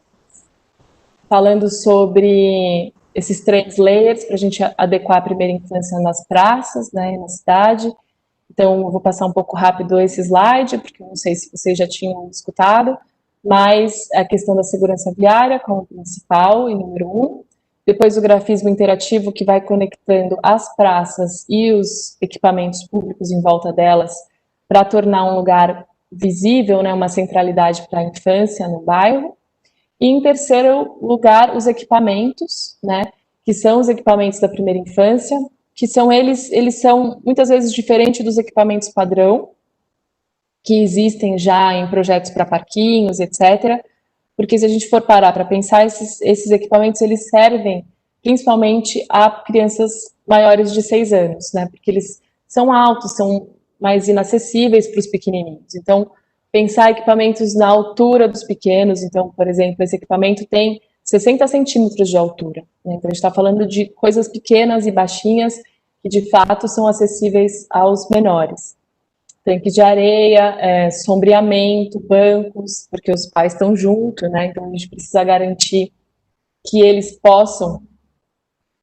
falando sobre esses 3 layers, para a gente adequar a primeira infância nas praças, né, na cidade. Então, eu vou passar um pouco rápido esse slide, porque eu não sei se vocês já tinham escutado, mas a questão da segurança viária como principal e número 1. Depois o grafismo interativo, que vai conectando as praças e os equipamentos públicos em volta delas, para tornar um lugar visível, né, uma centralidade para a infância no bairro. E em terceiro lugar, os equipamentos, né, que são os equipamentos da primeira infância, que são eles são muitas vezes diferentes dos equipamentos padrão, que existem já em projetos para parquinhos, etc., porque se a gente for parar para pensar, esses equipamentos, eles servem principalmente a crianças maiores de 6 anos, né? Porque eles são altos, são mais inacessíveis para os pequenininhos. Então, pensar equipamentos na altura dos pequenos, então, por exemplo, esse equipamento tem 60 centímetros de altura, né? Então, a gente está falando de coisas pequenas e baixinhas que, de fato, são acessíveis aos menores. Tanque de areia, sombreamento, bancos, porque os pais estão juntos, né? Então a gente precisa garantir que eles possam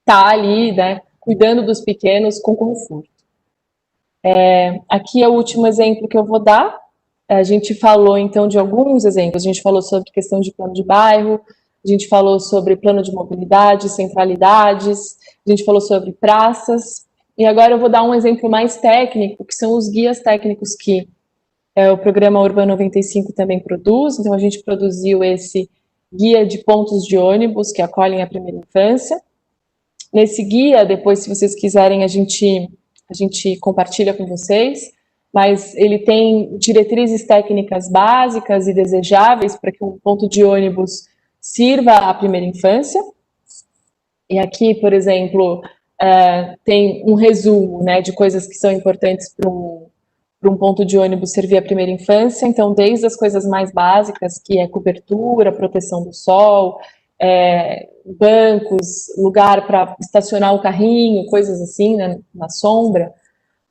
estar ali, né, cuidando dos pequenos com conforto. Aqui é o último exemplo que eu vou dar. A gente falou, então, de alguns exemplos. A gente falou sobre questão de plano de bairro, a gente falou sobre plano de mobilidade, centralidades, a gente falou sobre praças. E agora eu vou dar um exemplo mais técnico, que são os guias técnicos que o Programa Urbano 95 também produz. Então, a gente produziu esse guia de pontos de ônibus que acolhem a primeira infância. Nesse guia, depois, se vocês quiserem, a gente compartilha com vocês, mas ele tem diretrizes técnicas básicas e desejáveis para que um ponto de ônibus sirva à primeira infância. E aqui, por exemplo, tem um resumo, né, de coisas que são importantes para um ponto de ônibus servir à primeira infância. Então, desde as coisas mais básicas, que é cobertura, proteção do sol, bancos, lugar para estacionar o carrinho, coisas assim, né, na sombra,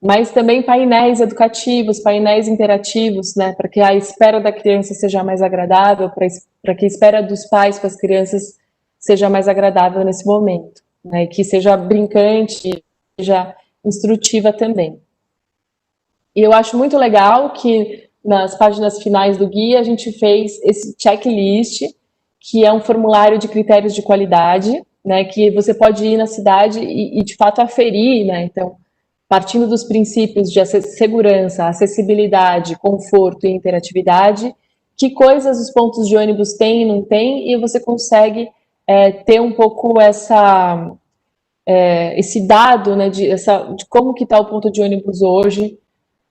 mas também painéis educativos, painéis interativos, né, para que a espera da criança seja mais agradável, para que a espera dos pais com as crianças seja mais agradável nesse momento, né, e que seja brincante, seja instrutiva também. E eu acho muito legal que nas páginas finais do guia a gente fez esse checklist, que é um formulário de critérios de qualidade, né, que você pode ir na cidade e de fato aferir, né, então, partindo dos princípios de segurança, acessibilidade, conforto e interatividade, que coisas os pontos de ônibus têm e não têm, e você consegue ter um pouco esse dado, né, de como que está o ponto de ônibus hoje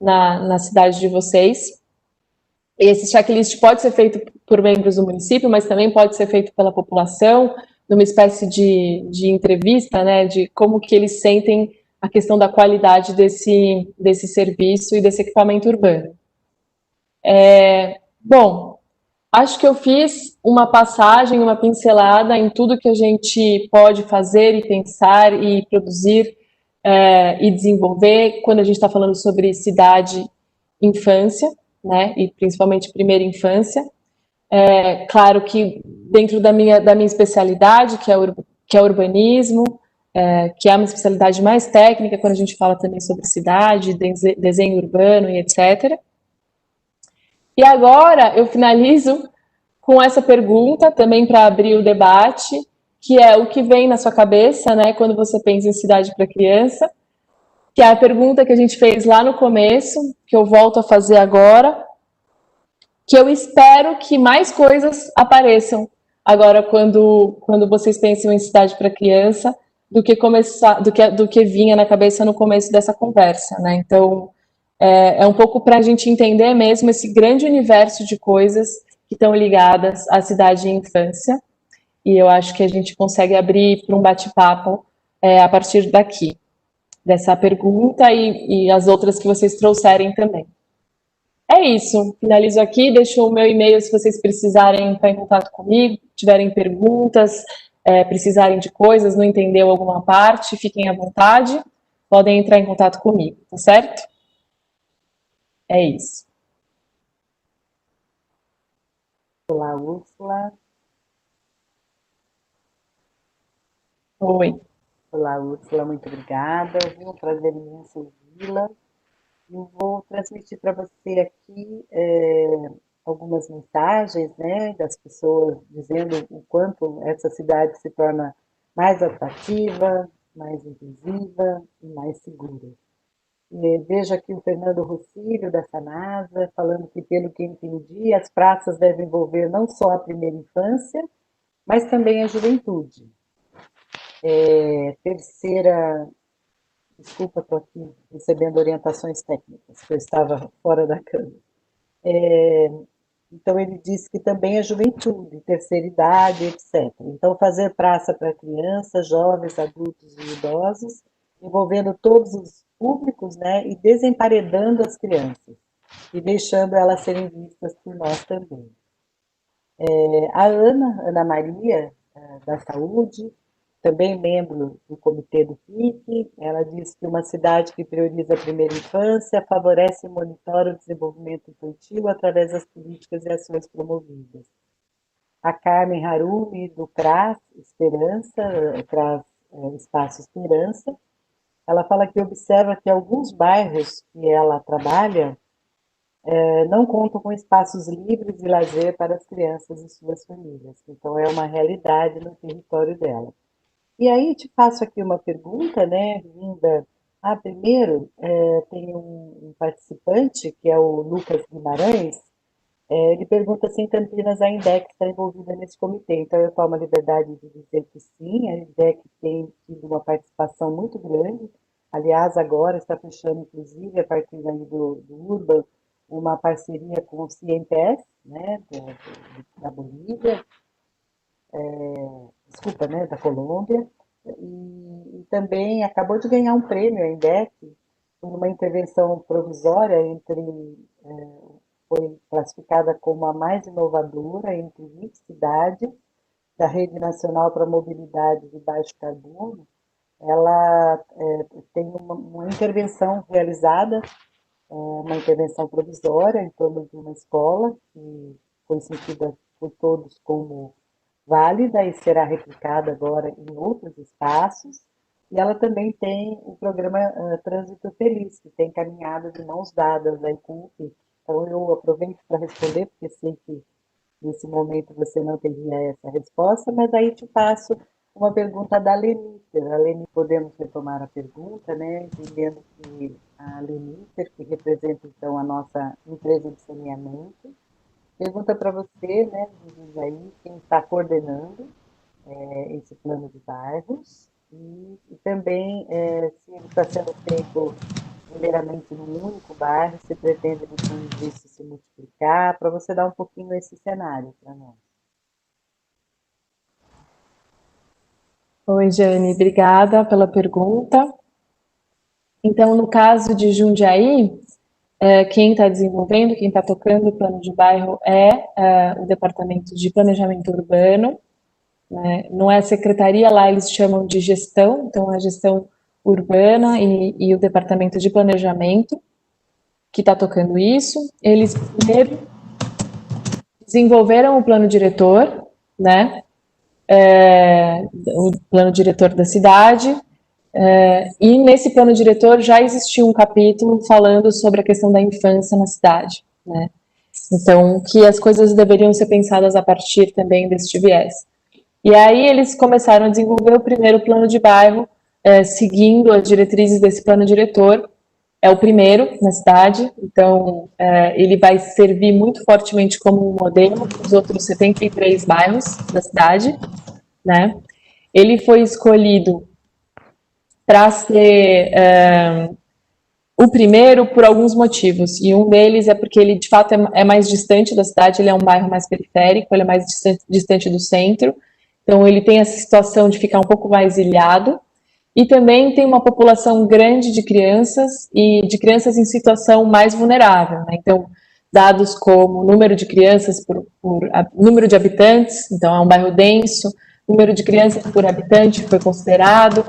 na cidade de vocês. E esse checklist pode ser feito por membros do município, mas também pode ser feito pela população, numa espécie de entrevista, né, de como que eles sentem a questão da qualidade desse serviço e desse equipamento urbano. Bom, acho que eu fiz uma passagem, uma pincelada em tudo que a gente pode fazer e pensar e produzir e desenvolver quando a gente está falando sobre cidade e infância, né, e principalmente primeira infância. Claro que dentro da minha especialidade, que é urbanismo, que é uma especialidade mais técnica, quando a gente fala também sobre cidade, desenho urbano e etc. E agora eu finalizo com essa pergunta, também para abrir o debate, que é o que vem na sua cabeça, né, quando você pensa em cidade para criança, que é a pergunta que a gente fez lá no começo, que eu volto a fazer agora, que eu espero que mais coisas apareçam agora quando vocês pensam em cidade para criança, do que vinha na cabeça no começo dessa conversa, né? Então, é um pouco para a gente entender mesmo esse grande universo de coisas que estão ligadas à cidade e infância, e eu acho que a gente consegue abrir para um bate-papo a partir daqui, dessa pergunta e as outras que vocês trouxerem também. É isso, finalizo aqui, deixo o meu e-mail se vocês precisarem entrar em contato comigo, tiverem perguntas, precisarem de coisas, não entendeu alguma parte, fiquem à vontade, podem entrar em contato comigo, tá certo? É isso. Olá, Úrsula. Oi. Olá, Úrsula, muito obrigada. É um prazer imenso ouvi-la. Eu vou transmitir para você aqui algumas mensagens, né, das pessoas dizendo o quanto essa cidade se torna mais atrativa, mais inclusiva e mais segura. Vejo aqui o Fernando Rossílio, da Sanasa, falando que, pelo que entendi, as praças devem envolver não só a primeira infância, mas também a juventude. Terceira, desculpa, estou aqui recebendo orientações técnicas, que eu estava fora da câmera. Então, ele disse que também a juventude, terceira idade, etc. Então, fazer praça para crianças, jovens, adultos e idosos, envolvendo todos os públicos, né, e desemparedando as crianças, e deixando elas serem vistas por nós também. A Ana Maria, da Saúde, também membro do comitê do PIC, ela diz que uma cidade que prioriza a primeira infância favorece e monitora o desenvolvimento infantil através das políticas e ações promovidas. A Carmen Harumi, do CRAS Esperança, CRAS Espaço Esperança, ela fala que observa que alguns bairros que ela trabalha não contam com espaços livres de lazer para as crianças e suas famílias. Então, é uma realidade no território dela. E aí te faço aqui uma pergunta, né, vinda... primeiro, tem um participante, que é o Lucas Guimarães, ele pergunta se em Campinas a INDEC está envolvida nesse comitê. Então, eu tomo a liberdade de dizer que sim, a INDEC tem tido uma participação muito grande. Aliás, agora está fechando, inclusive, a partir daí do Urban, uma parceria com o CIEMPES, né, da Bolívia, desculpa, né, da Colômbia, e também acabou de ganhar um prêmio, a INDEC, por uma intervenção provisória foi classificada como a mais inovadora entre 20 cidades da Rede Nacional para a Mobilidade de Baixo Carbono. Ela tem uma intervenção realizada, uma intervenção provisória em torno de uma escola, que foi sentida por todos como válida e será replicada agora em outros espaços. E ela também tem o programa Trânsito Feliz, que tem caminhado de mãos dadas aí com o PIC. Então, eu aproveito para responder, porque sei que nesse momento você não teria essa resposta, mas aí te passo uma pergunta da Leniter. A Leniter, podemos retomar a pergunta, né? Entendendo que a Leniter, que representa então a nossa empresa de saneamento, pergunta para você, né, diz aí, quem está coordenando esse plano de bairros e também se ele está sendo feito primeiramente num único bairro, se pretende depois disso se multiplicar, para você dar um pouquinho esse cenário para nós. Oi, Jane, obrigada pela pergunta. Então, no caso de Jundiaí, quem está desenvolvendo, quem está tocando o plano de bairro é o Departamento de Planejamento Urbano, né? Não é a secretaria, lá eles chamam de gestão, então a gestão urbana e o Departamento de Planejamento que está tocando isso. Eles primeiro desenvolveram o plano diretor, né? O plano diretor da cidade, e nesse plano diretor já existia um capítulo falando sobre a questão da infância na cidade, né? Então, que as coisas deveriam ser pensadas a partir também deste viés. E aí eles começaram a desenvolver o primeiro plano de bairro, seguindo as diretrizes desse plano diretor. É o primeiro na cidade, então ele vai servir muito fortemente como um modelo para os outros 73 bairros da cidade, né? Ele foi escolhido para ser o primeiro por alguns motivos, e um deles é porque ele de fato é mais distante da cidade, ele é um bairro mais periférico, ele é mais distante do centro, então ele tem essa situação de ficar um pouco mais ilhado, e também tem uma população grande de crianças, e de crianças em situação mais vulnerável, né? Então, dados como número de crianças número de habitantes, então é um bairro denso, número de crianças por habitante foi considerado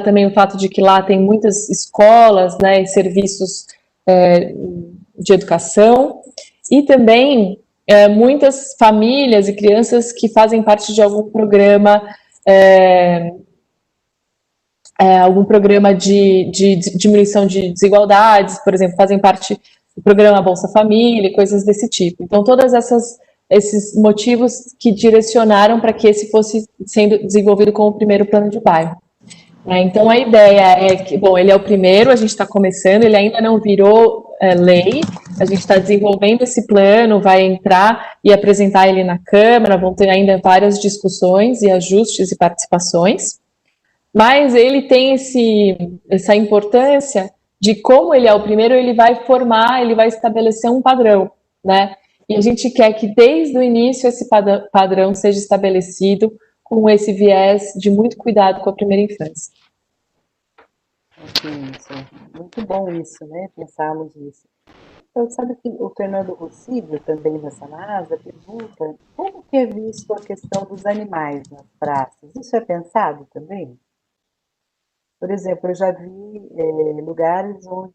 também o fato de que lá tem muitas escolas, né, e serviços de educação, e também muitas famílias e crianças que fazem parte de algum programa de diminuição de desigualdades, por exemplo, fazem parte do programa Bolsa Família, coisas desse tipo. Então, todas esses motivos que direcionaram para que esse fosse sendo desenvolvido como o primeiro plano de bairro. Então, a ideia é que, bom, ele é o primeiro, a gente está começando, ele ainda não virou lei, a gente está desenvolvendo esse plano, vai entrar e apresentar ele na Câmara, vão ter ainda várias discussões e ajustes e participações, mas ele tem essa importância de como ele é o primeiro, ele vai formar, ele vai estabelecer um padrão, né? E a gente quer que desde o início esse padrão seja estabelecido com esse viés de muito cuidado com a primeira infância. Muito bom isso, né? Pensarmos nisso. Então, sabe que o Fernando Rossílio, também da Sanasa, pergunta como que é visto a questão dos animais nas praças? Isso é pensado também? Por exemplo, eu já vi lugares onde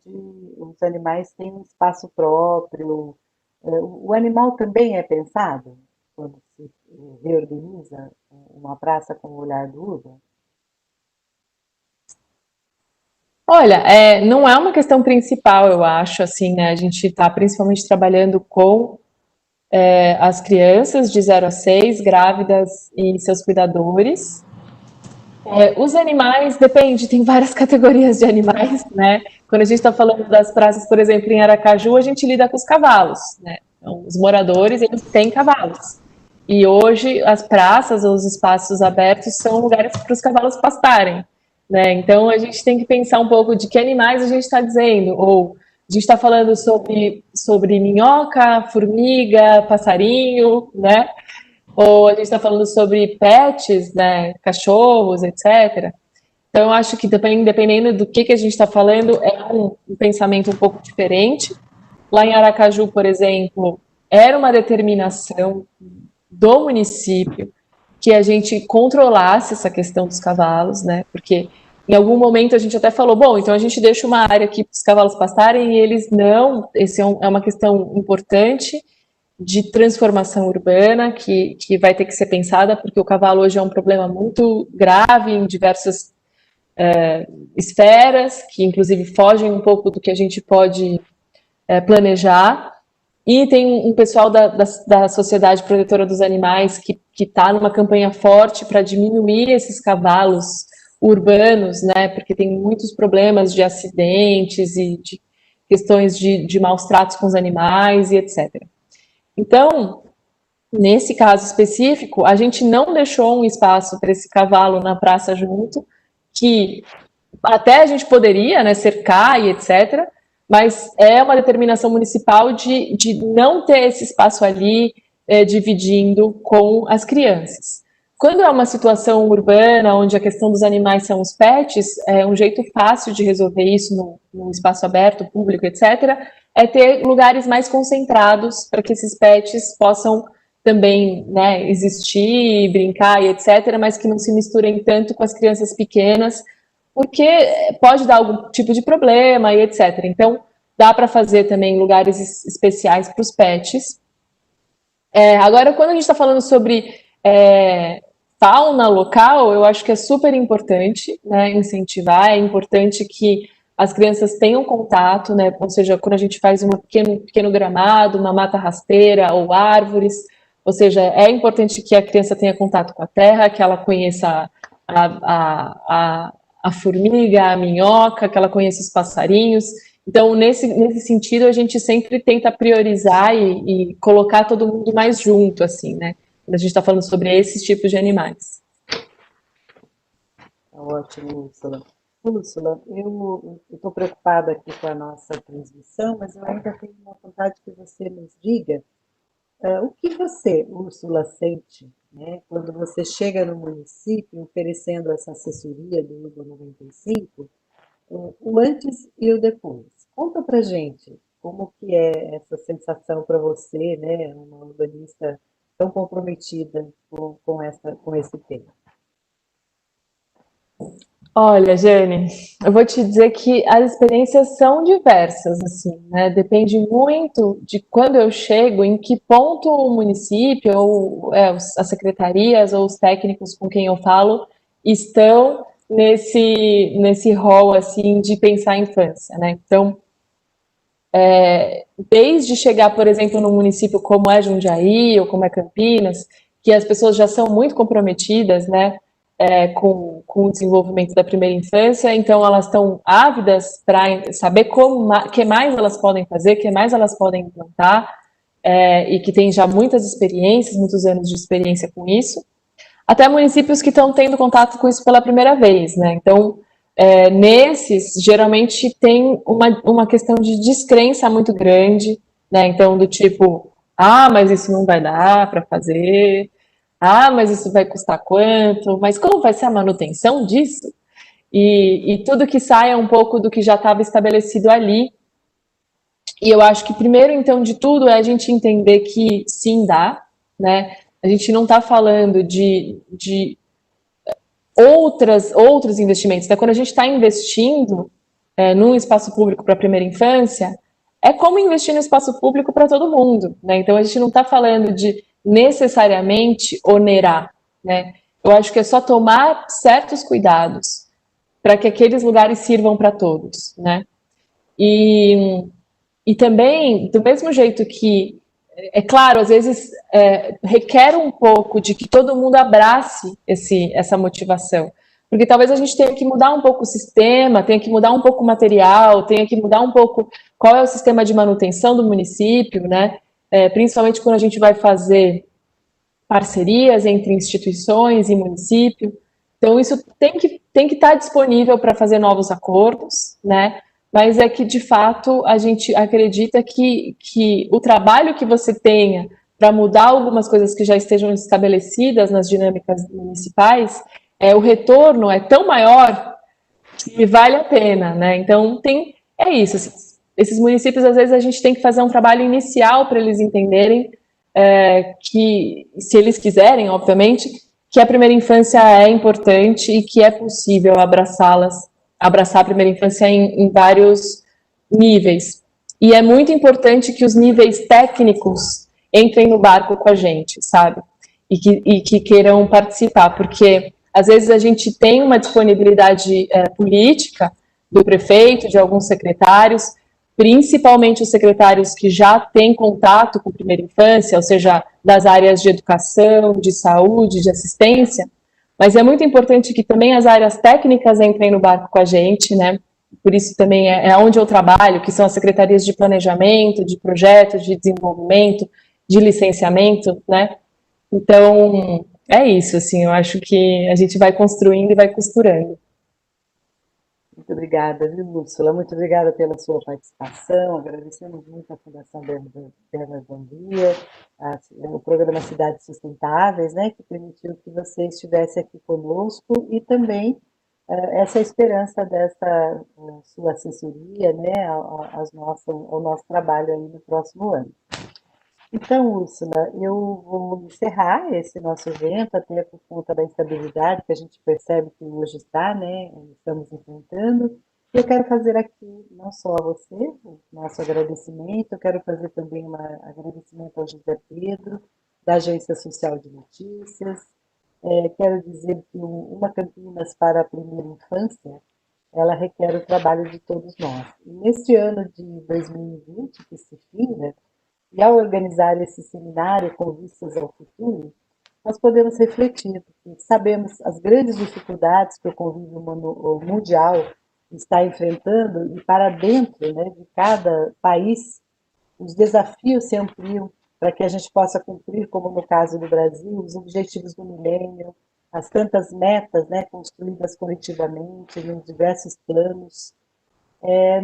os animais têm um espaço próprio. O animal também é pensado quando se reorganiza uma praça com o olhar do Urban? Olha, não é uma questão principal, eu acho, assim, né? A gente está principalmente trabalhando com as crianças de 0 a 6, grávidas e seus cuidadores. Os animais, depende, tem várias categorias de animais, né? Quando a gente está falando das praças, por exemplo, em Aracaju, a gente lida com os cavalos, né? Então, os moradores, eles têm cavalos. E hoje, as praças, os espaços abertos, são lugares para os cavalos pastarem, né? Então, a gente tem que pensar um pouco de que animais a gente está dizendo, ou a gente está falando sobre minhoca, formiga, passarinho, né? Ou a gente está falando sobre pets, né, cachorros, etc. Então, eu acho que dependendo do que a gente está falando, é um pensamento um pouco diferente. Lá em Aracaju, por exemplo, era uma determinação do município que a gente controlasse essa questão dos cavalos, né? Porque em algum momento a gente até falou, bom, então a gente deixa uma área aqui para os cavalos pastarem e eles não. Esse é uma questão importante de transformação urbana que vai ter que ser pensada, porque o cavalo hoje é um problema muito grave em diversas esferas, que inclusive fogem um pouco do que a gente pode planejar. E tem um pessoal da Sociedade Protetora dos Animais que está numa campanha forte para diminuir esses cavalos urbanos, né, porque tem muitos problemas de acidentes e de questões de maus tratos com os animais e etc. Então, nesse caso específico, a gente não deixou um espaço para esse cavalo na praça junto, que até a gente poderia, né, cercar e etc., mas é uma determinação municipal de não ter esse espaço ali dividindo com as crianças. Quando é uma situação urbana, onde a questão dos animais são os pets, um jeito fácil de resolver isso no espaço aberto, público, etc., é ter lugares mais concentrados para que esses pets possam também, né, existir, brincar e etc., mas que não se misturem tanto com as crianças pequenas, porque pode dar algum tipo de problema e etc. Então, dá para fazer também lugares especiais para os pets. Agora, quando a gente está falando sobre fauna local, eu acho que é super importante, né, incentivar, é importante que as crianças tenham contato, né, ou seja, quando a gente faz um pequeno gramado, uma mata rasteira ou árvores, ou seja, é importante que a criança tenha contato com a terra, que ela conheça a formiga, a minhoca, que ela conheça os passarinhos. Então, nesse sentido, a gente sempre tenta priorizar e colocar todo mundo mais junto, assim, né? Quando a gente está falando sobre esses tipos de animais. Ótimo, Úrsula. Úrsula, eu estou preocupada aqui com a nossa transmissão, mas eu ainda tenho uma vontade que você nos diga o que você, Úrsula, sente, né, quando você chega no município oferecendo essa assessoria do Urban 95, o antes e o depois. Conta pra gente como que é essa sensação para você, né, uma urbanista tão comprometida com esse tema? Olha, Jane, eu vou te dizer que as experiências são diversas, assim, né? Depende muito de quando eu chego, em que ponto o município, ou as secretarias, ou os técnicos com quem eu falo, estão nesse rol, assim, de pensar a infância, né? Então, desde chegar, por exemplo, num município como é Jundiaí, ou como é Campinas, que as pessoas já são muito comprometidas, né? Com o desenvolvimento da primeira infância, então elas estão ávidas para saber que mais elas podem fazer, que mais elas podem implantar, e que tem já muitas experiências, muitos anos de experiência com isso, até municípios que estão tendo contato com isso pela primeira vez, né? Então, nesses, geralmente tem uma questão de descrença muito grande, né? Então, do tipo, mas isso não vai dar para fazer, mas isso vai custar quanto? Mas como vai ser a manutenção disso? E tudo que sai é um pouco do que já estava estabelecido ali. E eu acho que primeiro, então, de tudo, é a gente entender que sim, dá, né? A gente não está falando de outros investimentos. Então, quando a gente está investindo num espaço público para a primeira infância, é como investir no espaço público para todo mundo, né? Então, a gente não está falando de necessariamente onerar, né? Eu acho que é só tomar certos cuidados para que aqueles lugares sirvam para todos, né? E também, do mesmo jeito que, é claro, às vezes requer um pouco de que todo mundo abrace essa motivação. Porque talvez a gente tenha que mudar um pouco o sistema, tenha que mudar um pouco o material, tenha que mudar um pouco qual é o sistema de manutenção do município, né? Principalmente quando a gente vai fazer parcerias entre instituições e município. Então, isso tem que estar disponível para fazer novos acordos, né? Mas é que, de fato, a gente acredita que o trabalho que você tenha para mudar algumas coisas que já estejam estabelecidas nas dinâmicas municipais, o retorno é tão maior que vale a pena, né? Então, é isso. Esses municípios, às vezes, a gente tem que fazer um trabalho inicial para eles entenderem que, se eles quiserem, obviamente, que a primeira infância é importante e que é possível abraçar a primeira infância em vários níveis. E é muito importante que os níveis técnicos entrem no barco com a gente, sabe? E que queiram participar, porque às vezes a gente tem uma disponibilidade política do prefeito, de alguns secretários, principalmente os secretários que já têm contato com a primeira infância, ou seja, das áreas de educação, de saúde, de assistência, mas é muito importante que também as áreas técnicas entrem no barco com a gente, né? Por isso também é onde eu trabalho, que são as secretarias de planejamento, de projetos, de desenvolvimento, de licenciamento, né? Então, é isso, assim, eu acho que a gente vai construindo e vai costurando. Muito obrigada, viu, Úrsula? Muito obrigada pela sua participação. Agradecemos muito à Fundação Bernardo Andria, o programa Cidades Sustentáveis, né, que permitiu que você estivesse aqui conosco e também essa esperança dessa sua assessoria, né, ao nosso trabalho aí no próximo ano. Então, Úrsula, eu vou encerrar esse nosso evento, até por conta da instabilidade que a gente percebe que hoje está, né? Estamos enfrentando. Eu quero fazer aqui, não só a você, o nosso agradecimento, eu quero fazer também um agradecimento ao José Pedro, da Agência Social de Notícias. Quero dizer que uma Campinas para a primeira infância, ela requer o trabalho de todos nós. E neste ano de 2020, que se finda, e ao organizar esse seminário com vistas ao futuro, nós podemos refletir, porque sabemos as grandes dificuldades que o convívio mundial está enfrentando e para dentro, né, de cada país, os desafios se ampliam para que a gente possa cumprir, como no caso do Brasil, os objetivos do milênio, as tantas metas, né, construídas coletivamente em diversos planos.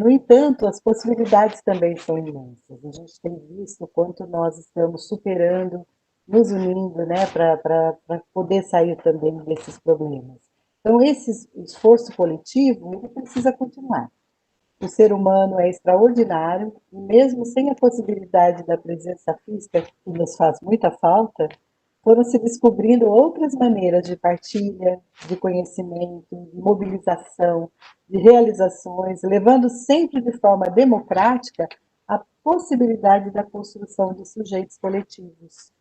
No entanto, as possibilidades também são imensas. A gente tem visto o quanto nós estamos superando, nos unindo, né, para poder sair também desses problemas. Então, esse esforço coletivo, ele precisa continuar. O ser humano é extraordinário e mesmo sem a possibilidade da presença física, que nos faz muita falta, foram se descobrindo outras maneiras de partilha, de conhecimento, de mobilização, de realizações, levando sempre de forma democrática a possibilidade da construção de sujeitos coletivos.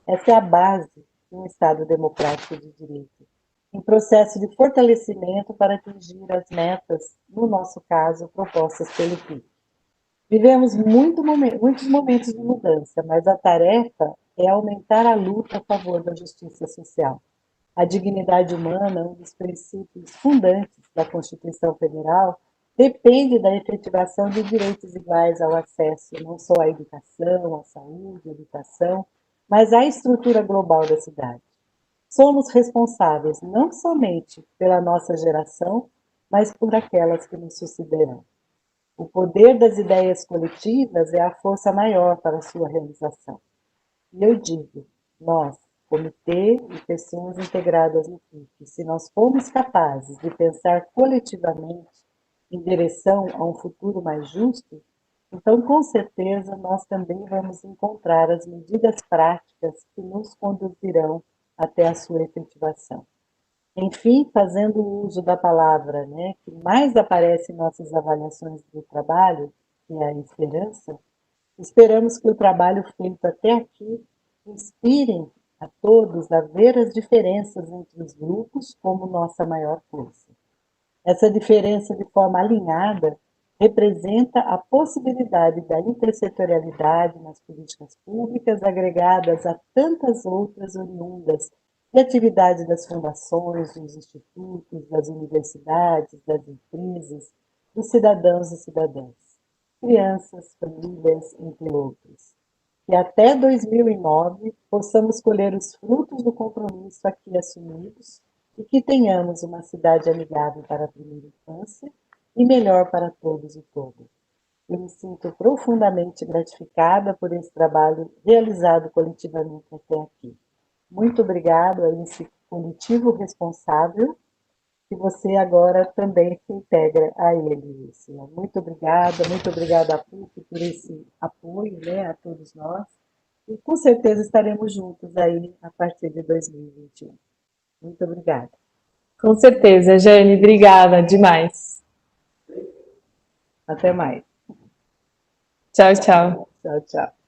Essa é a base de um Estado democrático de direito, em processo de fortalecimento para atingir as metas, no nosso caso, propostas pelo PIB. Vivemos muitos momentos de mudança, mas a tarefa é aumentar a luta a favor da justiça social. A dignidade humana, um dos princípios fundantes da Constituição Federal, depende da efetivação de direitos iguais ao acesso não só à educação, à saúde, à educação, mas à estrutura global da cidade. Somos responsáveis não somente pela nossa geração, mas por aquelas que nos sucederão. O poder das ideias coletivas é a força maior para a sua realização. E eu digo, nós, comitê e pessoas integradas no PIC, se nós formos capazes de pensar coletivamente em direção a um futuro mais justo, então, com certeza, nós também vamos encontrar as medidas práticas que nos conduzirão até a sua efetivação. Enfim, fazendo uso da palavra, que mais aparece em nossas avaliações do trabalho, que é a esperança, esperamos que o trabalho feito até aqui inspire a todos a ver as diferenças entre os grupos como nossa maior força. Essa diferença, de forma alinhada, representa a possibilidade da intersetorialidade nas políticas públicas, agregadas a tantas outras oriundas de atividade das fundações, dos institutos, das universidades, das empresas, dos cidadãos e cidadãs, crianças, famílias, entre outros. Que até 2009 possamos colher os frutos do compromisso aqui assumidos e que tenhamos uma cidade amigável para a primeira infância e melhor para todos e todas. Eu me sinto profundamente gratificada por esse trabalho realizado coletivamente até aqui. Muito obrigado a esse coletivo responsável, que você agora também se integra a ele, Lúcia. Muito obrigada a PUC por esse apoio, a todos nós, e com certeza estaremos juntos aí a partir de 2021. Muito obrigada. Com certeza, Jane, obrigada demais. Até mais. Tchau, tchau. Tchau, tchau.